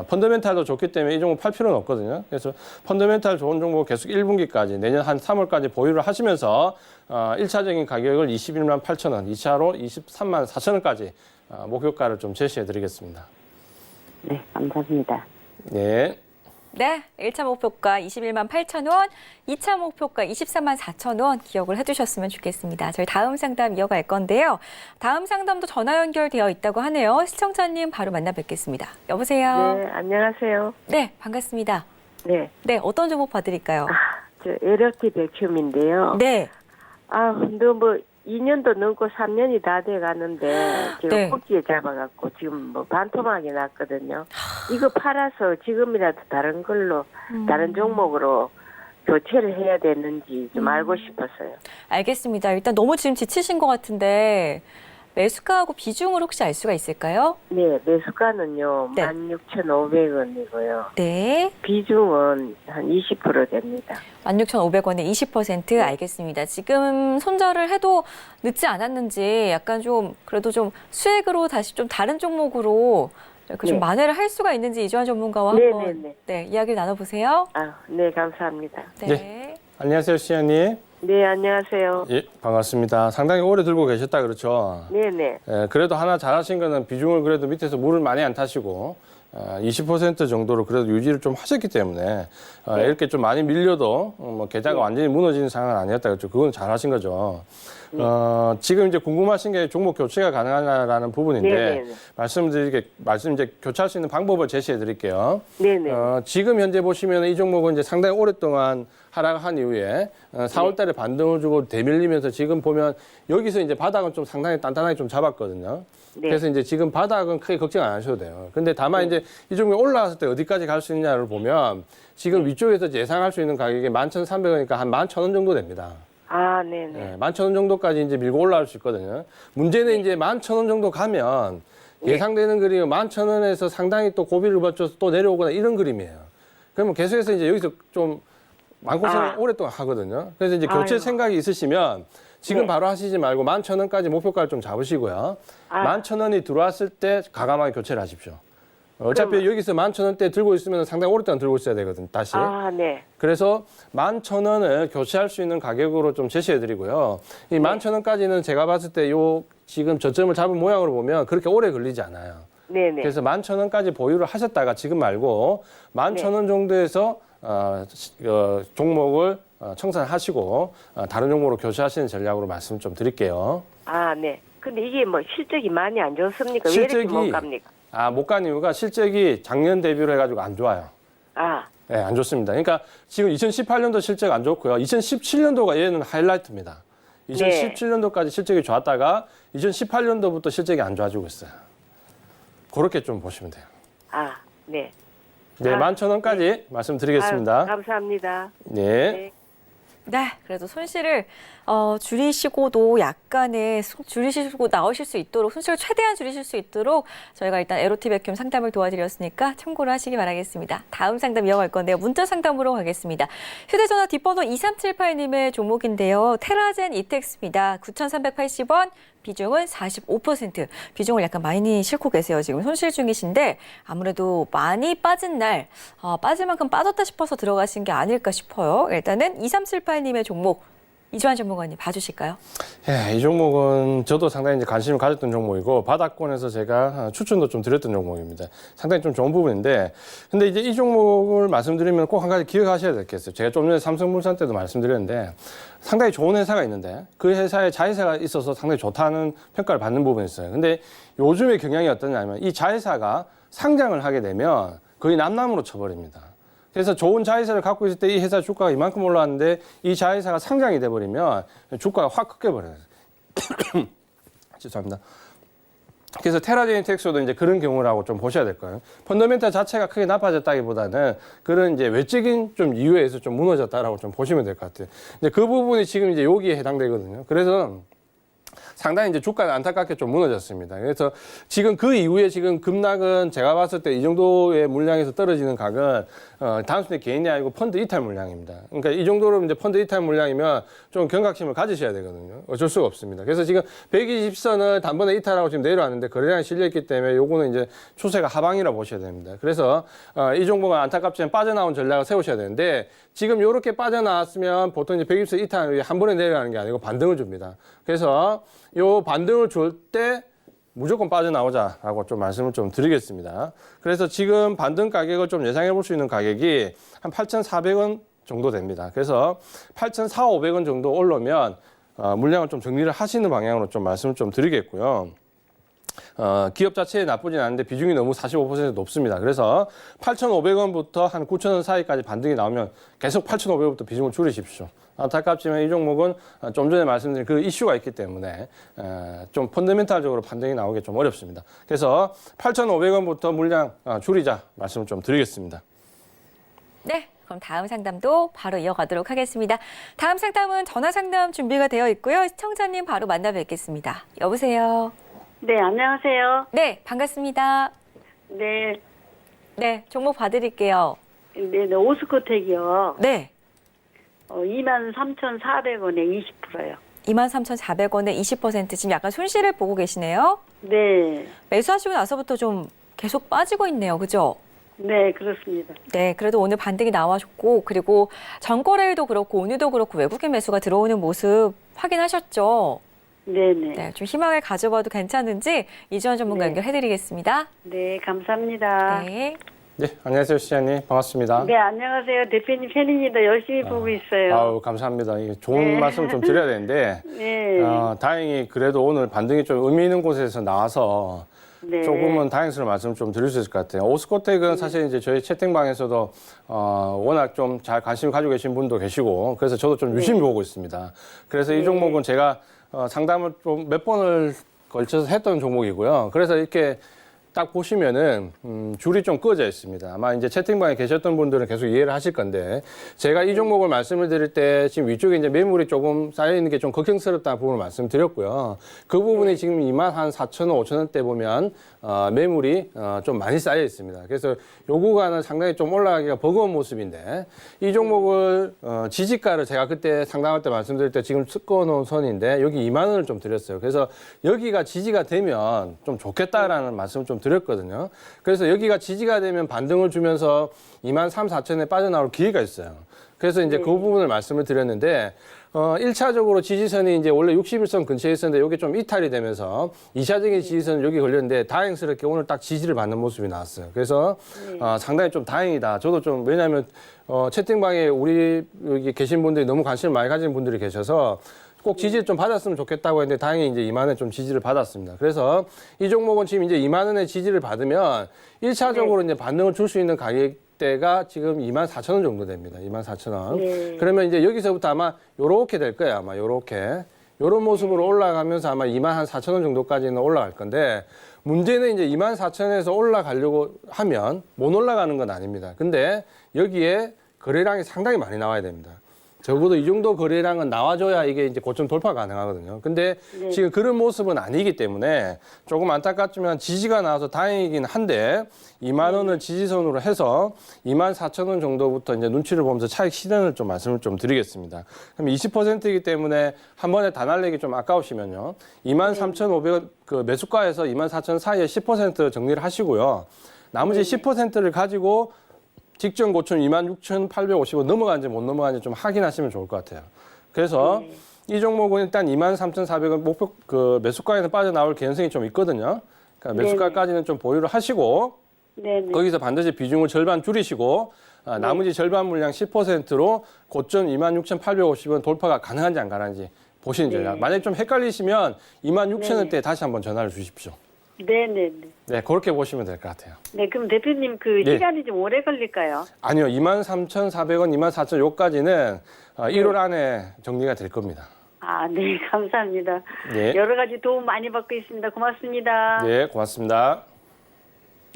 펀더멘탈도 좋기 때문에 이 종목 팔 필요는 없거든요. 그래서 펀더멘탈 좋은 종목 계속 1분기까지 내년 한 3월까지 보유를 하시면서 1차적인 가격을 21만 8천 원, 2차로 23만 4천 원까지 목표가를 좀 제시해 드리겠습니다. 네, 감사합니다. 네. 네, 1차 목표가 21만 8천 원, 2차 목표가 23만 4천 원 기억을 해두셨으면 좋겠습니다. 저희 다음 상담 이어갈 건데요. 다음 상담도 전화 연결되어 있다고 하네요. 시청자님 바로 만나 뵙겠습니다. 여보세요? 네, 안녕하세요. 네, 반갑습니다. 네, 네, 어떤 종목 봐드릴까요? 저 LFT 백큐민데요. 네, 근데 뭐 2년도 넘고 3년이 다 돼 가는데 지금 네. 꼭지에 잡아갖고 지금 뭐 반토막이 났거든요. 이거 팔아서 지금이라도 다른 걸로 다른 종목으로 교체를 해야 되는지 좀 알고 싶었어요. 알겠습니다. 일단 너무 지금 지치신 것 같은데 매수가하고 비중을 혹시 알 수가 있을까요? 네, 매수가는요 네. 16,500원이고요. 네, 비중은 한 20% 됩니다. 16,500원에 20% 알겠습니다. 지금 손절을 해도 늦지 않았는지 약간 좀 그래도 좀 수액으로 다시 좀 다른 종목으로 이렇게 좀 네. 만회를 할 수가 있는지 이주환 전문가와 네, 한번 네, 네. 네, 이야기를 나눠보세요. 네, 감사합니다. 네. 네. 안녕하세요, 시연님. 네, 안녕하세요. 예, 반갑습니다. 상당히 오래 들고 계셨다 그렇죠? 네네. 그래도 하나 잘하신 거는 비중을 그래도 밑에서 물을 많이 안 타시고 20% 정도로 그래도 유지를 좀 하셨기 때문에 이렇게 좀 많이 밀려도 뭐 계좌가 완전히 무너지는 상황은 아니었다 그렇죠. 그건 잘하신 거죠. 지금 이제 궁금하신 게 종목 교체가 가능하냐라는 부분인데 네네. 이제 교체할 수 있는 방법을 제시해 드릴게요. 네네. 지금 현재 보시면 이 종목은 이제 상당히 오랫동안 하락한 이후에 4월 달에 반등을 주고 대밀리면서 지금 보면 여기서 이제 바닥은 좀 상당히 단단하게 좀 잡았거든요. 네. 그래서 이제 지금 바닥은 크게 걱정 안 하셔도 돼요. 근데 다만 이제 이 종목이 올라왔을 때 어디까지 갈 수 있냐를 보면 지금 위쪽에서 예상할 수 있는 가격이 11,300원이니까 한 11,000원 정도 됩니다. 네네. 네, 11,000원 정도까지 이제 밀고 올라올 수 있거든요. 문제는 이제 11,000원 정도 가면 예상되는 그림은 11,000원에서 상당히 또 고비를 거쳐서 또 내려오거나 이런 그림이에요. 그러면 계속해서 이제 여기서 좀 마음고생을 오랫동안 하거든요. 그래서 이제 교체 생각이 있으시면 지금 바로 하시지 말고 11,000원까지 목표가를 좀 잡으시고요. 11,000원이 들어왔을 때 과감하게 교체를 하십시오. 어차피 여기서 11,000원대 들고 있으면 상당히 오랫동안 들고 있어야 되거든요. 다시. 네. 그래서 11,000원을 교체할 수 있는 가격으로 좀 제시해 드리고요. 이 11,000원까지는 제가 봤을 때 요 지금 저점을 잡은 모양으로 보면 그렇게 오래 걸리지 않아요. 네네. 그래서 11,000원까지 보유를 하셨다가 지금 말고 11,000원 정도에서 종목을 청산하시고 다른 종목으로 교체하시는 전략으로 말씀 좀 드릴게요. 네. 근데 이게 뭐 실적이 많이 안 좋습니까? 왜 이렇게 못 갑니까? 못 간 이유가 실적이 작년 대비로 해가지고 안 좋아요. 네, 안 좋습니다. 그러니까 지금 2018년도 실적 안 좋고요. 2017년도가 얘는 하이라이트입니다. 2017년도까지 실적이 좋았다가 2018년도부터 실적이 안 좋아지고 있어요. 그렇게 좀 보시면 돼요. 네. 네, 11,000원까지 말씀드리겠습니다. 감사합니다. 네. 네, 그래도 손실을 줄이시고도 약간의 줄이시고 나오실 수 있도록 손실을 최대한 줄이실 수 있도록 저희가 일단 LOT 백큐 상담을 도와드렸으니까 참고를 하시기 바라겠습니다. 다음 상담 이어갈 건데요. 문자 상담으로 가겠습니다. 휴대전화 뒷번호 2378님의 종목인데요. 테라젠 이텍스입니다. 9,380원. 비중은 45%. 비중을 약간 많이 싣고 계세요. 지금 손실 중이신데 아무래도 많이 빠진 날 빠질 만큼 빠졌다 싶어서 들어가신 게 아닐까 싶어요. 일단은 2378님의 종목 이주환 전문가님 봐주실까요? 이 종목은 저도 상당히 이제 관심을 가졌던 종목이고 바닥권에서 제가 추천도 좀 드렸던 종목입니다. 상당히 좀 좋은 부분인데 근데 이제 이 종목을 말씀드리면 꼭 한 가지 기억하셔야 되겠어요. 제가 좀 전에 삼성물산 때도 말씀드렸는데 상당히 좋은 회사가 있는데 그 회사에 자회사가 있어서 상당히 좋다는 평가를 받는 부분이 있어요. 근데 요즘의 경향이 어떠냐면 이 자회사가 상장을 하게 되면 거의 남남으로 쳐버립니다. 그래서 좋은 자회사를 갖고 있을 때 이 회사 주가가 이만큼 올라왔는데 이 자회사가 상장이 돼버리면 주가가 확 꺾여버려요. 죄송합니다. 그래서 테라제니텍스도 이제 그런 경우라고 좀 보셔야 될 거예요. 펀더멘탈 자체가 크게 나빠졌다기보다는 그런 이제 외적인 좀 이유에 의해서 좀 무너졌다라고 좀 보시면 될 것 같아요. 근데 그 부분이 지금 이제 여기에 해당되거든요. 그래서 상당히 이제 주가는 안타깝게 좀 무너졌습니다. 그래서 지금 그 이후에 지금 급락은 제가 봤을 때 이 정도의 물량에서 떨어지는 각은 단순히 개인이 아니고 펀드 이탈 물량입니다. 그러니까 이 정도로 이제 펀드 이탈 물량이면 좀 경각심을 가지셔야 되거든요. 어쩔 수가 없습니다. 그래서 지금 120선을 단번에 이탈하고 지금 내려왔는데 거래량이 실려있기 때문에 요거는 이제 추세가 하방이라 보셔야 됩니다. 그래서 이 종목은 안타깝지만 빠져나온 전략을 세우셔야 되는데 지금 이렇게 빠져나왔으면 보통 이제 120선 이탈 한 번에 내려가는 게 아니고 반등을 줍니다. 그래서 요 반등을 줄 때 무조건 빠져나오자라고 좀 말씀을 좀 드리겠습니다. 그래서 지금 반등 가격을 좀 예상해 볼 수 있는 가격이 한 8,400원 정도 됩니다. 그래서 8,400~500원 정도 올라오면 물량을 좀 정리를 하시는 방향으로 좀 말씀을 좀 드리겠고요. 기업 자체에 나쁘진 않은데 비중이 너무 45% 높습니다. 그래서 8,500원부터 한 9,000원 사이까지 반등이 나오면 계속 8,500원부터 비중을 줄이십시오. 안타깝지만 이 종목은 좀 전에 말씀드린 그 이슈가 있기 때문에 좀 펀더멘탈적으로 판단이 나오기 좀 어렵습니다. 그래서 8,500원부터 물량 줄이자 말씀을 좀 드리겠습니다. 네, 그럼 다음 상담도 바로 이어가도록 하겠습니다. 다음 상담은 전화 상담 준비가 되어 있고요. 시청자님 바로 만나 뵙겠습니다. 여보세요. 네, 안녕하세요. 네, 반갑습니다. 네, 네, 종목 봐드릴게요. 네, 오스코텍이요. 네, 23,400원에 20%요. 23,400원에 20% 지금 약간 손실을 보고 계시네요. 네, 매수하시고 나서부터 좀 계속 빠지고 있네요. 그죠? 네, 그렇습니다. 네, 그래도 오늘 반등이 나와줬고 그리고 전거래일도 그렇고 오늘도 그렇고 외국인 매수가 들어오는 모습 확인하셨죠? 네네. 네, 좀 희망을 가져봐도 괜찮은지 이주원 전문가 네. 연결해드리겠습니다. 네, 감사합니다. 네. 네, 안녕하세요, 시장님. 반갑습니다. 네, 안녕하세요. 대표님 팬입니다. 열심히 보고 있어요. 아우, 감사합니다. 이게 좋은 네. 말씀 좀 드려야 되는데, 네. 다행히 그래도 오늘 반등이 좀 의미 있는 곳에서 나와서 네. 조금은 다행스러운 말씀 좀 드릴 수 있을 것 같아요. 오스코텍은 사실 이제 저희 채팅방에서도 워낙 좀 잘 관심 가지고 계신 분도 계시고, 그래서 저도 좀 유심히 보고 있습니다. 그래서 이 종목은 제가 상담을 좀 몇 번을 걸쳐서 했던 종목이고요. 그래서 이렇게 딱 보시면은 줄이 좀 꺼져 있습니다. 아마 이제 채팅방에 계셨던 분들은 계속 이해를 하실 건데 제가 이 종목을 말씀을 드릴 때 지금 위쪽에 이제 매물이 조금 쌓여 있는 게 좀 걱정스럽다는 부분을 말씀드렸고요. 그 부분이 지금 24,000원, 5,000원대 보면 매물이 좀 많이 쌓여 있습니다. 그래서 요 구간은 상당히 좀 올라가기가 버거운 모습인데 이 종목을 지지가를 제가 그때 상담할 때 말씀드릴 때 지금 섞어놓은 선인데 여기 2만 원을 좀 드렸어요. 그래서 여기가 지지가 되면 좀 좋겠다라는 말씀을 좀 드렸거든요. 그래서 여기가 지지가 되면 반등을 주면서 23,4천원에 빠져나올 기회가 있어요. 그래서 이제 그 부분을 말씀을 드렸는데 1차적으로 지지선이 이제 원래 61선 근처에 있었는데 여기 좀 이탈이 되면서 2차적인 지지선은 여기 걸렸는데 다행스럽게 오늘 딱 지지를 받는 모습이 나왔어요. 그래서 상당히 좀 다행이다. 저도 좀 왜냐하면 채팅방에 우리 여기 계신 분들이 너무 관심을 많이 가지는 분들이 계셔서 꼭 지지를 좀 받았으면 좋겠다고 했는데 다행히 이제 2만 원 좀 지지를 받았습니다. 그래서 이 종목은 지금 이제 2만 원의 지지를 받으면 1차적으로 이제 반등을 줄 수 있는 가격대가 지금 24,000원 정도 됩니다. 24,000원. 네. 그러면 이제 여기서부터 아마 요렇게 될 거예요. 아마 요렇게. 요런 모습으로 올라가면서 아마 24,000원 정도까지는 올라갈 건데 문제는 이제 24,000원에서 올라가려고 하면 못 올라가는 건 아닙니다. 근데 여기에 거래량이 상당히 많이 나와야 됩니다. 적어도 이 정도 거래량은 나와줘야 이게 이제 고점 돌파 가능하거든요. 근데 지금 그런 모습은 아니기 때문에 조금 안타깝지만 지지가 나와서 다행이긴 한데 2만 원을 지지선으로 해서 24,000원 정도부터 이제 눈치를 보면서 차익 실현을 좀 말씀을 좀 드리겠습니다. 그럼 20%이기 때문에 한 번에 다 날리기 좀 아까우시면요. 23,500원 그 매수가에서 24,000원 사이에 10% 정리를 하시고요. 나머지 10%를 가지고 직전 고점 26,850원 넘어가는지 못 넘어가는지 좀 확인하시면 좋을 것 같아요. 그래서 이 종목은 일단 23,400원 목표 그 매수가에는 빠져나올 개연성이 좀 있거든요. 그러니까 매수가까지는 좀 보유를 하시고 네네. 거기서 반드시 비중을 절반 줄이시고 나머지 절반 물량 10%로 고점 26,850원 돌파가 가능한지 안 가능한지 보시는 전략. 만약에 좀 헷갈리시면 26,000원대에 다시 한번 전화를 주십시오. 네네네. 네, 그렇게 보시면 될 것 같아요. 네, 그럼 대표님 그 네. 시간이 좀 오래 걸릴까요? 아니요, 23,400원, 24,000원 요까지는 1월 안에 정리가 될 겁니다. 아, 네, 감사합니다. 네. 여러 가지 도움 많이 받고 있습니다. 고맙습니다. 네, 고맙습니다.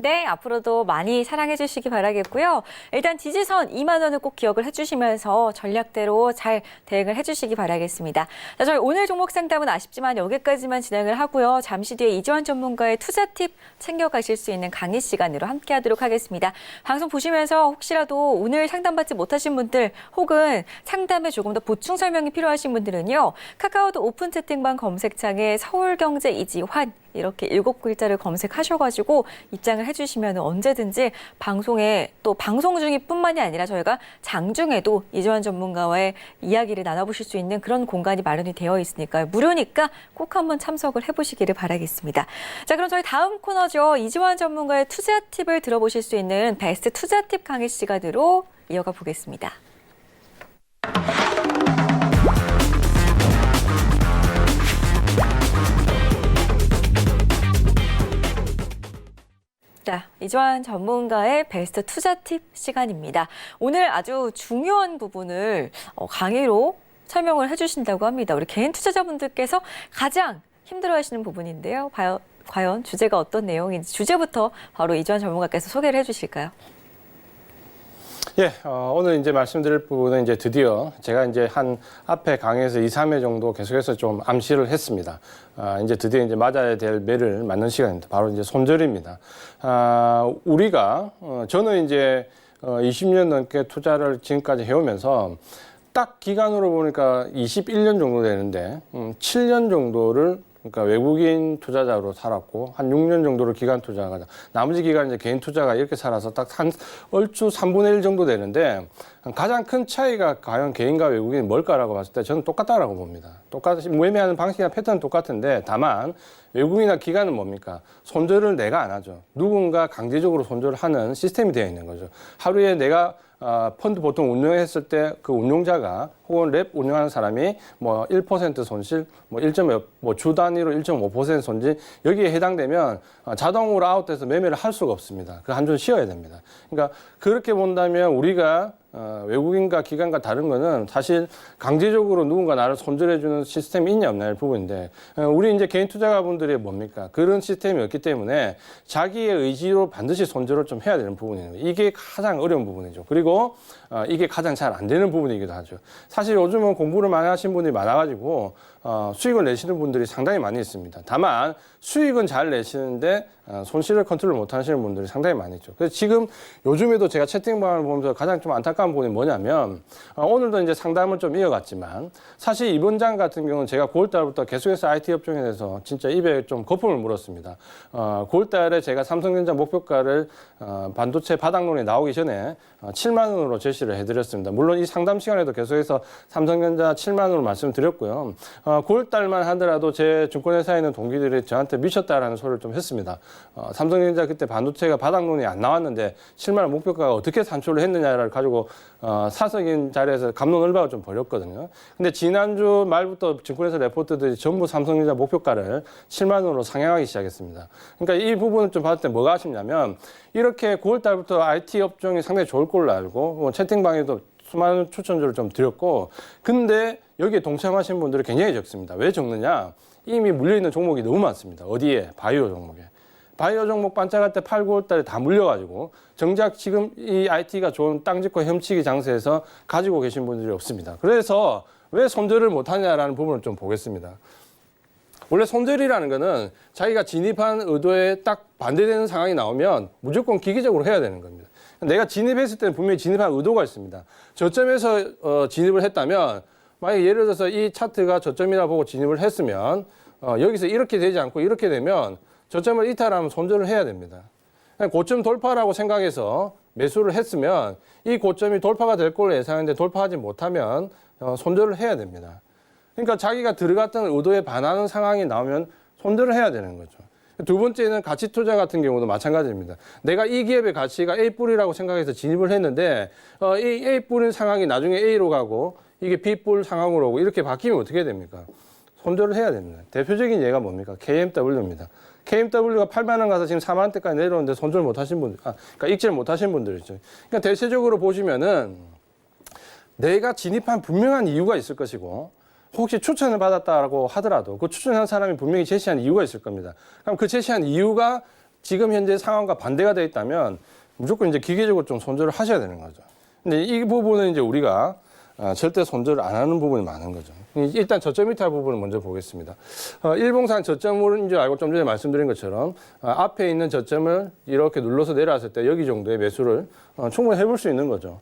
네, 앞으로도 많이 사랑해 주시기 바라겠고요. 일단 지지선 2만 원을 꼭 기억을 해주시면서 전략대로 잘 대응을 해주시기 바라겠습니다. 자, 저희 오늘 종목 상담은 아쉽지만 여기까지만 진행을 하고요. 잠시 뒤에 이주환 전문가의 투자 팁 챙겨가실 수 있는 강의 시간으로 함께하도록 하겠습니다. 방송 보시면서 혹시라도 오늘 상담받지 못하신 분들 혹은 상담에 조금 더 보충 설명이 필요하신 분들은요. 카카오톡 오픈 채팅방 검색창에 서울경제 이지환 이렇게 7글자를 검색하셔가지고 입장을 해주시면 언제든지 방송에 또 방송 중뿐만이 아니라 저희가 장중에도 이주환 전문가와의 이야기를 나눠보실 수 있는 그런 공간이 마련이 되어 있으니까요. 무료니까 꼭 한번 참석을 해보시기를 바라겠습니다. 자, 그럼 저희 다음 코너죠. 이주환 전문가의 투자 팁을 들어보실 수 있는 베스트 투자 팁 강의 시간으로 이어가 보겠습니다. 자, 이주환 전문가의 베스트 투자 팁 시간입니다. 오늘 아주 중요한 부분을 강의로 설명을 해주신다고 합니다. 우리 개인 투자자분들께서 가장 힘들어하시는 부분인데요. 과연 주제가 어떤 내용인지 주제부터 바로 이주환 전문가께서 소개를 해주실까요? 예, 오늘 이제 말씀드릴 부분은 이제 드디어 제가 이제 한 앞에 강의에서 2, 3회 정도 계속해서 좀 암시를 했습니다. 이제 드디어 이제 맞아야 될 매를 맞는 시간입니다. 바로 이제 손절입니다. 우리가, 저는 이제 20년 넘게 투자를 지금까지 해오면서 딱 기간으로 보니까 21년 정도 되는데, 7년 정도를 그러니까 외국인 투자자로 살았고 한 6년 정도를 기관 투자가 나머지 기간 이제 개인 투자가 이렇게 살아서 딱 한 얼추 3분의 1 정도 되는데 가장 큰 차이가 과연 개인과 외국인이 뭘까라고 봤을 때 저는 똑같다라고 봅니다. 똑같이 매매하는 방식이나 패턴은 똑같은데 다만 외국인이나 기관은 뭡니까? 손절을 내가 안 하죠. 누군가 강제적으로 손절을 하는 시스템이 되어 있는 거죠. 하루에 내가 펀드 보통 운영했을 때 그 운용자가 혹은 랩 운영하는 사람이 뭐 1% 손실, 뭐 주 단위로 1.5% 손실 여기에 해당되면 자동으로 아웃돼서 매매를 할 수가 없습니다. 그 한 주 쉬어야 됩니다. 그러니까 그렇게 본다면 우리가 외국인과 기관과 다른 거는 사실 강제적으로 누군가 나를 손절해주는 시스템이 있냐 없냐의 부분인데 우리 이제 개인 투자가분들이 뭡니까? 그런 시스템이 없기 때문에 자기의 의지로 반드시 손절을 좀 해야 되는 부분이에요. 이게 가장 어려운 부분이죠. 그리고 이게 가장 잘 안 되는 부분이기도 하죠. 사실 요즘은 공부를 많이 하신 분들이 많아가지고 수익을 내시는 분들이 상당히 많이 있습니다. 다만 수익은 잘 내시는데 손실을 컨트롤 못 하시는 분들이 상당히 많이 있죠. 그래서 지금 요즘에도 제가 채팅방을 보면서 가장 좀 안타까운 부분이 뭐냐면 오늘도 이제 상담을 좀 이어갔지만 사실 이번 장 같은 경우는 제가 9월달부터 계속해서 IT 업종에 대해서 진짜 입에 좀 거품을 물었습니다. 9월달에 제가 삼성전자 목표가를 반도체 바닥론에 나오기 전에 7만 원으로 제시를 해드렸습니다. 물론 이 상담 시간에도 계속해서 삼성전자 7만 원으로 말씀드렸고요. 9월달만 하더라도 제 증권회사에 있는 동기들이 저한테 미쳤다라는 소리를 좀 했습니다. 삼성전자 그때 반도체가 바닥론이 안 나왔는데 7만 원 목표가가 어떻게 산출을 했느냐를 가지고 사석인 자리에서 갑론을박을 좀 벌였거든요. 근데 지난주 말부터 증권회사 레포트들이 전부 삼성전자 목표가를 7만 원으로 상향하기 시작했습니다. 그러니까 이 부분을 좀 봤을 때 뭐가 아쉽냐면 이렇게 9월 달부터 IT 업종이 상당히 좋을 걸로 알고 채팅방에도 수많은 추천주를 좀 드렸고 근데 여기에 동참하신 분들이 굉장히 적습니다. 왜 적느냐? 이미 물려있는 종목이 너무 많습니다. 어디에? 바이오 종목에. 바이오 종목 반짝할 때 8, 9월 달에 다 물려가지고 정작 지금 이 IT가 좋은 땅짓고 훔치기 장세에서 가지고 계신 분들이 없습니다. 그래서 왜 손절을 못하냐라는 부분을 좀 보겠습니다. 원래 손절이라는 거는 자기가 진입한 의도에 딱 반대되는 상황이 나오면 무조건 기계적으로 해야 되는 겁니다. 내가 진입했을 때는 분명히 진입한 의도가 있습니다. 저점에서 진입을 했다면 만약에 예를 들어서 이 차트가 저점이라 보고 진입을 했으면 여기서 이렇게 되지 않고 이렇게 되면 저점을 이탈하면 손절을 해야 됩니다. 고점 돌파라고 생각해서 매수를 했으면 이 고점이 돌파가 될 걸로 예상했는데 돌파하지 못하면 손절을 해야 됩니다. 그러니까 자기가 들어갔던 의도에 반하는 상황이 나오면 손절을 해야 되는 거죠. 두 번째는 가치 투자 같은 경우도 마찬가지입니다. 내가 이 기업의 가치가 A뿔이라고 생각해서 진입을 했는데 이 A뿔인 상황이 나중에 A로 가고 이게 B뿔 상황으로 오고 이렇게 바뀌면 어떻게 됩니까? 손절을 해야 됩니다. 대표적인 예가 뭡니까? KMW입니다. KMW가 8만 원 가서 지금 4만 원대까지 내려오는데 손절 못 하신 분들, 그러니까 익절 못 하신 분들이죠. 그러니까 대체적으로 보시면은 내가 진입한 분명한 이유가 있을 것이고 혹시 추천을 받았다고 하더라도 그 추천한 사람이 분명히 제시한 이유가 있을 겁니다. 그럼 그 제시한 이유가 지금 현재 상황과 반대가 되어 있다면 무조건 이제 기계적으로 좀 손절을 하셔야 되는 거죠. 근데 이 부분은 이제 우리가 절대 손절을 안 하는 부분이 많은 거죠. 일단 저점 이탈 부분을 먼저 보겠습니다. 일봉상 저점인 줄 알고 좀 전에 말씀드린 것처럼 앞에 있는 저점을 이렇게 눌러서 내려왔을 때 여기 정도의 매수를 충분히 해볼 수 있는 거죠.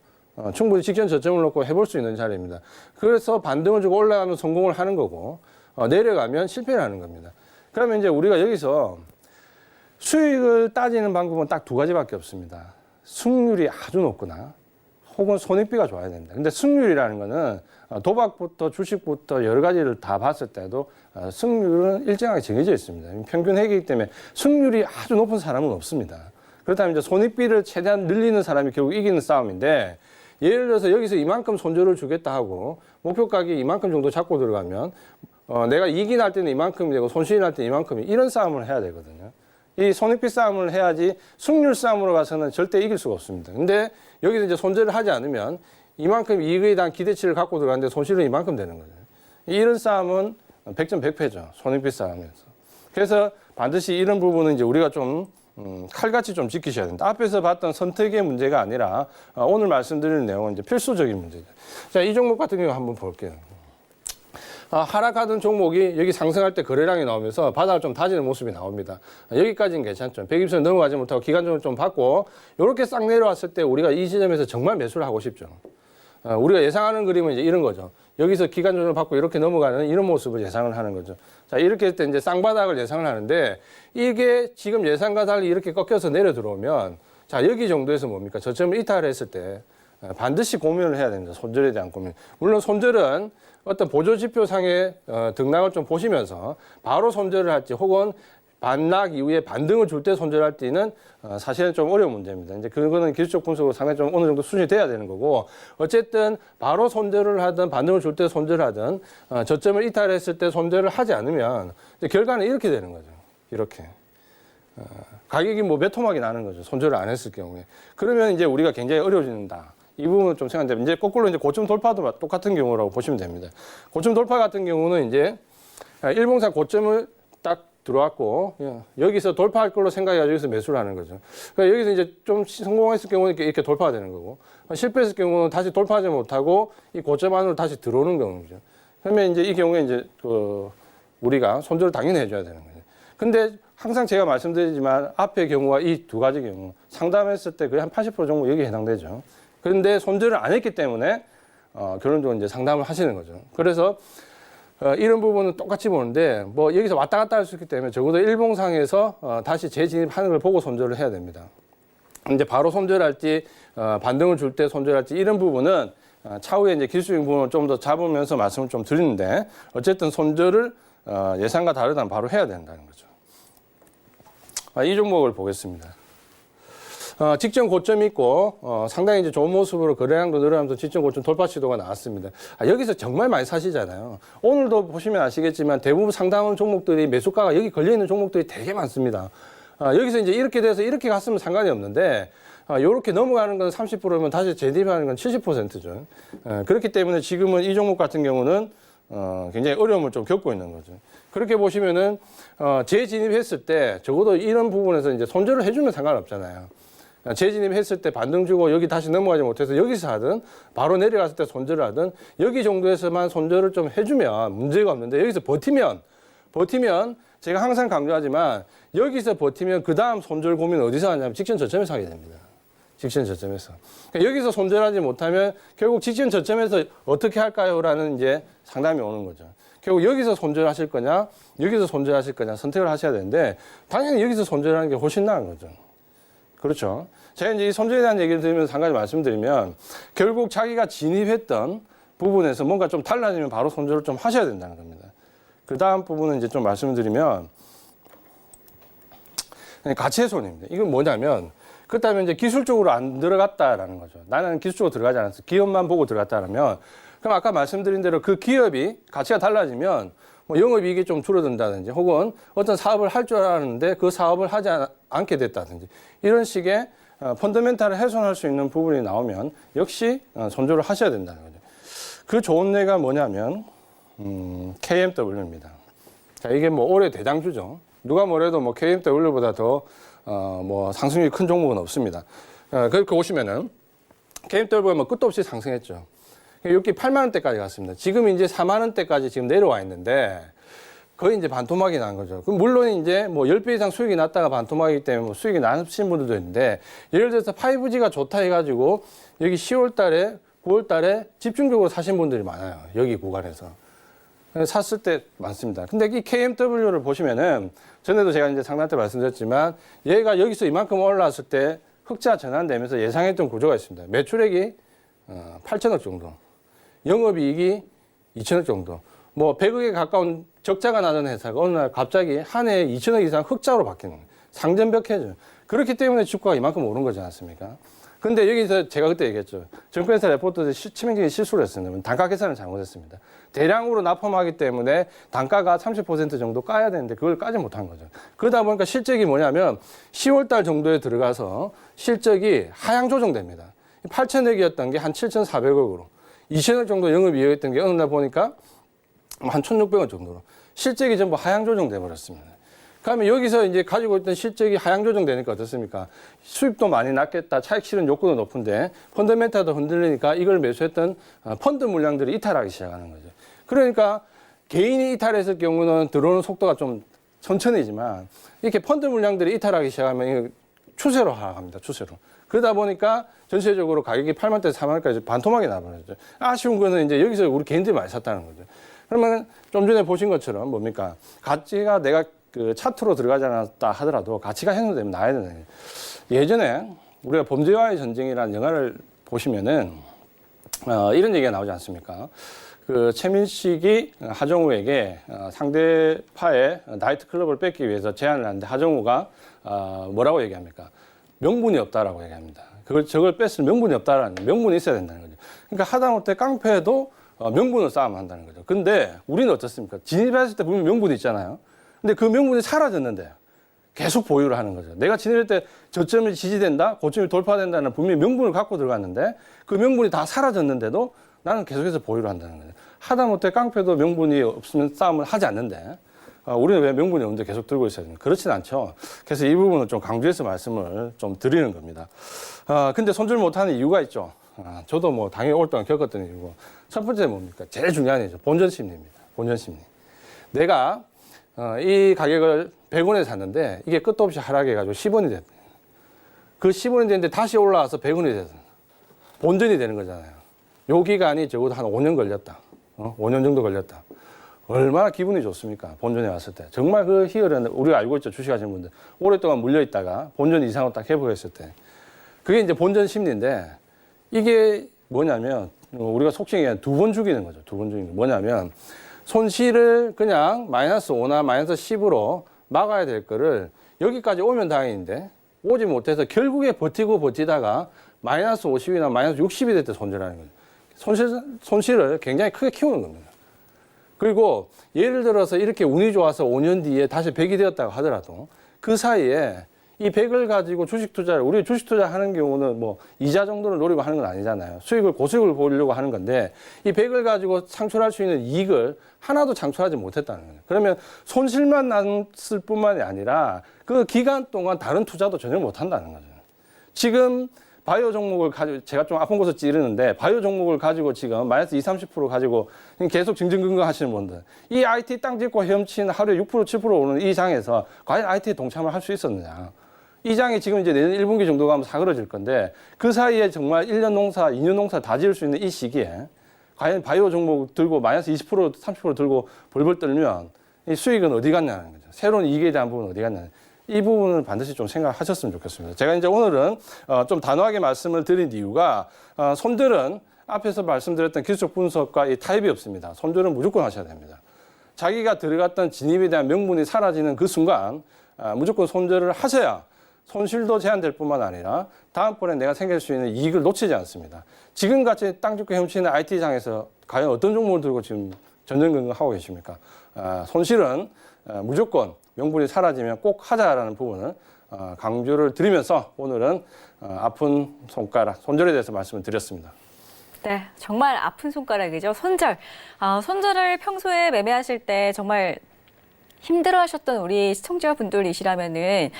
충분히 직전 저점을 놓고 해볼 수 있는 자리입니다. 그래서 반등을 주고 올라가면 성공을 하는 거고 내려가면 실패를 하는 겁니다. 그러면 이제 우리가 여기서 수익을 따지는 방법은 딱 두 가지밖에 없습니다. 승률이 아주 높거나 혹은 손익비가 좋아야 됩니다. 근데 승률이라는 거는 도박부터 주식부터 여러 가지를 다 봤을 때도 승률은 일정하게 정해져 있습니다. 평균 회계이기 때문에 승률이 아주 높은 사람은 없습니다. 그렇다면 이제 손익비를 최대한 늘리는 사람이 결국 이기는 싸움인데 예를 들어서 여기서 이만큼 손절을 주겠다 하고 목표 가격이 이만큼 정도 잡고 들어가면 내가 이익이 날 때는 이만큼이 되고 손실이 날 때는 이만큼이 이런 싸움을 해야 되거든요. 이 손익비 싸움을 해야지 승률 싸움으로 가서는 절대 이길 수가 없습니다. 근데 여기서 이제 손절을 하지 않으면 이만큼 이익에 대한 기대치를 갖고 들어가는데 손실은 이만큼 되는 거죠. 이런 싸움은 100점 100패죠. 손익비 싸움에서. 그래서 반드시 이런 부분은 이제 우리가 좀 칼같이 좀 지키셔야 된다. 앞에서 봤던 선택의 문제가 아니라 오늘 말씀드리는 내용은 이제 필수적인 문제죠. 자, 이 종목 같은 경우 한번 볼게요. 하락하던 종목이 여기 상승할 때 거래량이 나오면서 바닥을 좀 다지는 모습이 나옵니다. 여기까지는 괜찮죠. 120선 넘어가지 못하고 기간적으로 좀 받고 이렇게 싹 내려왔을 때 우리가 이 지점에서 정말 매수를 하고 싶죠. 우리가 예상하는 그림은 이제 이런 거죠. 여기서 기간 조정을 받고 이렇게 넘어가는 이런 모습을 예상을 하는 거죠. 자, 이렇게 할 때 이제 쌍바닥을 예상을 하는데 이게 지금 예상과 달리 이렇게 꺾여서 내려 들어오면 자, 여기 정도에서 뭡니까? 저점을 이탈했을 때 반드시 고민을 해야 됩니다. 손절에 대한 고민. 물론 손절은 어떤 보조 지표상의 등락을 좀 보시면서 바로 손절을 할지 혹은 반락 이후에 반등을 줄 때 손절할 때는 사실은 좀 어려운 문제입니다. 이제 그거는 기술적 분석으로 상당히 좀 어느 정도 수준이 돼야 되는 거고 어쨌든 바로 손절을 하든 반등을 줄 때 손절하든 저점을 이탈했을 때 손절을 하지 않으면 결과는 이렇게 되는 거죠. 이렇게. 가격이 뭐 몇 토막이 나는 거죠. 손절을 안 했을 경우에. 그러면 이제 우리가 굉장히 어려워진다. 이 부분을 좀 생각하는데 이제 거꾸로 이제 고점 돌파도 똑같은 경우라고 보시면 됩니다. 고점 돌파 같은 경우는 이제 일봉상 고점을 딱 들어왔고 여기서 돌파할 걸로 생각해가지고 여기서 매수를 하는 거죠. 그러니까 여기서 이제 좀 성공했을 경우는 이렇게 돌파가 되는 거고 실패했을 경우는 다시 돌파하지 못하고 이 고점 안으로 다시 들어오는 경우죠. 그러면 이제 이 경우에 이제 우리가 손절을 당연히 해줘야 되는 거죠. 근데 항상 제가 말씀드리지만 앞의 경우와 이 두 가지 경우 상담했을 때 거의 한 80% 정도 여기에 해당되죠. 그런데 손절을 안 했기 때문에 결론적으로 이제 상담을 하시는 거죠. 그래서 이런 부분은 똑같이 보는데 뭐 여기서 왔다 갔다 할 수 있기 때문에 적어도 일봉상에서 다시 재진입하는 걸 보고 손절을 해야 됩니다. 이제 바로 손절할지 반등을 줄 때 손절할지 이런 부분은 차후에 이제 기술적인 부분을 좀 더 잡으면서 말씀을 좀 드리는데 어쨌든 손절을 예상과 다르다면 바로 해야 된다는 거죠. 이 종목을 보겠습니다. 직전 고점이 있고 상당히 이제 좋은 모습으로 거래량도 늘어나면서 직전 고점 돌파 시도가 나왔습니다. 여기서 정말 많이 사시잖아요. 오늘도 보시면 아시겠지만 대부분 상당한 종목들이 매수가가 여기 걸려있는 종목들이 되게 많습니다. 여기서 이제 이렇게 돼서 이렇게 갔으면 상관이 없는데 이렇게 넘어가는 건 30%면 다시 재진입하는 건 70%죠. 그렇기 때문에 지금은 이 종목 같은 경우는 굉장히 어려움을 좀 겪고 있는 거죠. 그렇게 보시면은 재진입했을 때 적어도 이런 부분에서 이제 손절을 해주면 상관없잖아요. 재진입했을 때 반등 주고 여기 다시 넘어가지 못해서 여기서 하든 바로 내려갔을 때 손절을 하든 여기 정도에서만 손절을 좀 해주면 문제가 없는데 여기서 버티면 제가 항상 강조하지만 여기서 버티면 그 다음 손절 고민은 어디서 하냐면 직전 저점에서 하게 됩니다. 직전 저점에서. 그러니까 여기서 손절하지 못하면 결국 직전 저점에서 어떻게 할까요? 라는 이제 상담이 오는 거죠. 결국 여기서 손절하실 거냐, 여기서 손절하실 거냐 선택을 하셔야 되는데 당연히 여기서 손절하는 게 훨씬 나은 거죠. 그렇죠. 제가 이제 이 손절에 대한 얘기를 들으면서 한 가지 말씀드리면 결국 자기가 진입했던 부분에서 뭔가 좀 달라지면 바로 손절을 좀 하셔야 된다는 겁니다. 그 다음 부분은 이제 좀 말씀을 드리면 가치훼손입니다. 이건 뭐냐면 그렇다면 이제 기술적으로 안 들어갔다라는 거죠. 나는 기술적으로 들어가지 않았어. 기업만 보고 들어갔다라면 그럼 아까 말씀드린 대로 그 기업이 가치가 달라지면 뭐 영업이익이 좀 줄어든다든지 혹은 어떤 사업을 할 줄 알았는데 그 사업을 하지 않게 됐다든지 이런 식의 펀더멘탈을 훼손할 수 있는 부분이 나오면 역시 손절을 하셔야 된다는 거죠. 그 좋은 예가 뭐냐면 KMW입니다. 자, 이게 뭐 올해 대장주죠. 누가 뭐래도 뭐 KMW보다 더 뭐 상승률이 큰 종목은 없습니다. 그렇게 보시면은 KMW가 뭐 끝도 없이 상승했죠. 여기 8만 원대까지 갔습니다. 지금 이제 4만 원대까지 지금 내려와 있는데 거의 이제 반토막이 난 거죠. 그럼 물론 이제 뭐 10배 이상 수익이 났다가 반토막이기 때문에 뭐 수익이 나신 분들도 있는데 예를 들어서 5G가 좋다 해가지고 여기 10월 달에 9월 달에 집중적으로 사신 분들이 많아요. 여기 구간에서. 샀을 때 많습니다. 근데 이 KMW를 보시면은 전에도 제가 이제 상담 때 말씀드렸지만 얘가 여기서 이만큼 올라왔을 때 흑자 전환되면서 예상했던 구조가 있습니다. 매출액이 8천억 정도, 영업이익이 2천억 정도, 뭐 100억에 가까운 적자가 나는 회사가 어느 날 갑자기 한 해에 2천억 이상 흑자로 바뀌는 거예요. 상전벽해죠. 그렇기 때문에 주가가 이만큼 오른 거지 않습니까? 근데 여기서 제가 그때 얘기했죠. 증권회사 레포트에 치명적인 실수를 했습니다. 단가 계산을 잘못했습니다. 대량으로 납품하기 때문에 단가가 30% 정도 까야 되는데 그걸 까지 못한 거죠. 그러다 보니까 실적이 뭐냐면 10월 달 정도에 들어가서 실적이 하향 조정됩니다. 8천억이었던 게 한 7,400억으로 2천억 정도 영업이익이었던 게 어느 날 보니까 한 1,600원 정도로 실적이 전부 하향 조정돼 버렸습니다. 그러면 여기서 이제 가지고 있던 실적이 하향 조정되니까 어떻습니까? 수입도 많이 낮겠다. 차익 실현 욕구도 높은데 펀더멘탈도 흔들리니까 이걸 매수했던 펀드 물량들이 이탈하기 시작하는 거죠. 그러니까 개인이 이탈했을 경우는 들어오는 속도가 좀 천천히지만 이렇게 펀드 물량들이 이탈하기 시작하면 추세로 하락합니다. 추세로. 그러다 보니까 전체적으로 가격이 8만대, 4만원까지 반토막이 나버렸죠. 아쉬운 거는 이제 여기서 우리 개인들이 많이 샀다는 거죠. 그러면 좀 전에 보신 것처럼 뭡니까? 가치가 내가 그 차트로 들어가지 않았다 하더라도 가치가 형성되면 나야 되는 거예요. 예전에 우리가 범죄와의 전쟁이라는 영화를 보시면은 이런 얘기가 나오지 않습니까? 그 최민식이 하정우에게 상대파의 나이트클럽을 뺏기 위해서 제안을 하는데 하정우가 뭐라고 얘기합니까? 명분이 없다라고 얘기합니다. 저걸 뺐을 명분이 없다라는 명분이 있어야 된다는 거죠. 그러니까 하다못해 깡패도 명분을 쌓으면 한다는 거죠. 근데 우리는 어떻습니까? 진입했을 때 분명 명분이 있잖아요. 근데 그 명분이 사라졌는데 계속 보유를 하는 거죠. 내가 진입할 때 저점이 지지된다, 고점이 돌파된다는 분명히 명분을 갖고 들어갔는데 그 명분이 다 사라졌는데도 나는 계속해서 보유를 한다는 거죠. 하다못해 깡패도 명분이 없으면 싸움을 하지 않는데 우리는 왜 명분이 없는데 계속 들고 있어야 되는 그렇진 않죠. 그래서 이 부분을 좀 강조해서 말씀을 좀 드리는 겁니다. 근데 손절 못하는 이유가 있죠. 저도 뭐 당연히 오랫동안 겪었던 이유고 첫 번째 뭡니까? 제일 중요한 이유죠. 본전 심리입니다. 본전 심리. 내가 이 가격을 100원에 샀는데 이게 끝도 없이 하락해가지고 10원이 됐다. 그 10원이 됐는데 다시 올라와서 100원이 됐다. 본전이 되는 거잖아요. 요 기간이 적어도 한 5년 걸렸다. 5년 정도 걸렸다. 얼마나 기분이 좋습니까? 본전에 왔을 때. 정말 그 희열은 우리가 알고 있죠. 주식하시는 분들. 오랫동안 물려있다가 본전 이상으로 딱 회복했을 때. 그게 이제 본전 심리인데 이게 뭐냐면 우리가 속칭 얘기하는 두 번 죽이는 거죠. 두 번 죽이는 거. 뭐냐면 손실을 그냥 마이너스 5나 마이너스 10으로 막아야 될 거를 여기까지 오면 다행인데 오지 못해서 결국에 버티다가 마이너스 50이나 마이너스 60이 될 때 손절하는 거죠. 손실을 굉장히 크게 키우는 겁니다. 그리고 예를 들어서 이렇게 운이 좋아서 5년 뒤에 다시 100이 되었다고 하더라도 그 사이에 이 100을 가지고 주식 투자를, 우리 주식 투자하는 경우는 뭐 이자 정도를 노리고 하는 건 아니잖아요. 고수익을 보려고 하는 건데 이 100을 가지고 창출할 수 있는 이익을 하나도 창출하지 못했다는 거예요. 그러면 손실만 났을 뿐만이 아니라 그 기간 동안 다른 투자도 전혀 못 한다는 거죠. 지금 바이오 종목을 가지고, 제가 좀 아픈 곳을 찌르는데, 바이오 종목을 가지고 지금 마이너스 20, 30% 가지고 계속 징징근거 하시는 분들, 이 IT 땅 짚고 헤엄친 하루에 6%, 7% 오르는 이 장에서 과연 IT에 동참을 할 수 있었느냐. 이 장이 지금 이제 내년 1분기 정도 가면 사그러질 건데, 그 사이에 정말 1년 농사, 2년 농사 다 지을 수 있는 이 시기에, 과연 바이오 종목 들고 마이너스 20%, 30% 들고 벌벌 떨면 이 수익은 어디 갔냐는 거죠. 새로운 이익에 대한 부분은 어디 갔냐는 거죠. 이 부분을 반드시 좀 생각하셨으면 좋겠습니다. 제가 이제 오늘은 좀 단호하게 말씀을 드린 이유가 손절은 앞에서 말씀드렸던 기술적 분석과 이 타입이 없습니다. 손절은 무조건 하셔야 됩니다. 자기가 들어갔던 진입에 대한 명분이 사라지는 그 순간 무조건 손절을 하셔야 손실도 제한될 뿐만 아니라 다음번에 내가 생길 수 있는 이익을 놓치지 않습니다. 지금같이 땅 짚고 헤엄치는 IT장에서 과연 어떤 종목을 들고 지금 전전긍긍하고 계십니까? 손실은 무조건 명분이 사라지면 꼭 하자라는 부분을 강조를 드리면서 오늘은 아픈 손가락, 손절에 대해서 말씀을 드렸습니다. 네, 정말 아픈 손가락이죠. 손절. 손절을 평소에 매매하실 때 정말 힘들어하셨던 우리 시청자분들이시라면은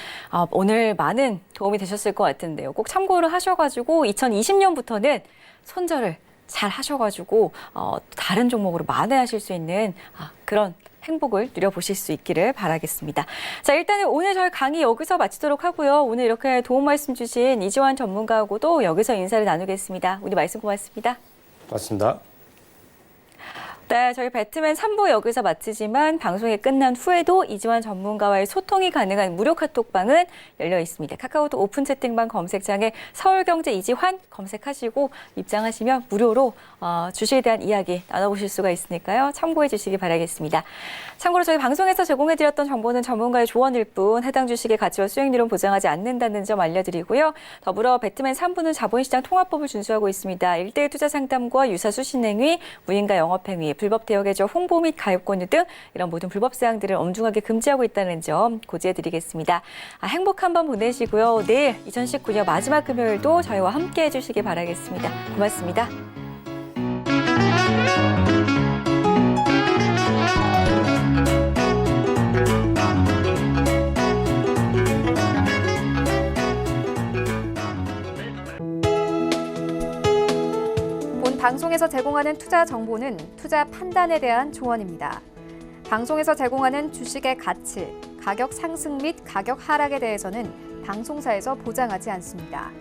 오늘 많은 도움이 되셨을 것 같은데요. 꼭 참고를 하셔가지고 2020년부터는 손절을 잘 하셔가지고 다른 종목으로 만회하실 수 있는 그런 행복을 누려보실 수 있기를 바라겠습니다. 자, 일단은 오늘 저희 강의 여기서 마치도록 하고요. 오늘 이렇게 도움 말씀 주신 이지환 전문가하고도 여기서 인사를 나누겠습니다. 오늘 말씀 고맙습니다. 고맙습니다. 네, 저희 배트맨 3부 여기서 마치지만 방송이 끝난 후에도 이지환 전문가와의 소통이 가능한 무료 카톡방은 열려 있습니다. 카카오톡 오픈 채팅방 검색창에 서울경제 이지환 검색하시고 입장하시면 무료로 주식에 대한 이야기 나눠보실 수가 있으니까요. 참고해 주시기 바라겠습니다. 참고로 저희 방송에서 제공해드렸던 정보는 전문가의 조언일 뿐 해당 주식의 가치와 수익률은 보장하지 않는다는 점 알려드리고요. 더불어 배트맨 3부는 자본시장 통합법을 준수하고 있습니다. 1대1 투자 상담과 유사 수신행위, 무인가 영업행위, 불법 대여 계좌 홍보 및 가입 권유 등 이런 모든 불법 사항들을 엄중하게 금지하고 있다는 점 고지해드리겠습니다. 행복한 밤 보내시고요. 내일 2019년 마지막 금요일도 저희와 함께 해주시기 바라겠습니다. 고맙습니다. 방송에서 제공하는 투자 정보는 투자 판단에 대한 조언입니다. 방송에서 제공하는 주식의 가치, 가격 상승 및 가격 하락에 대해서는 방송사에서 보장하지 않습니다.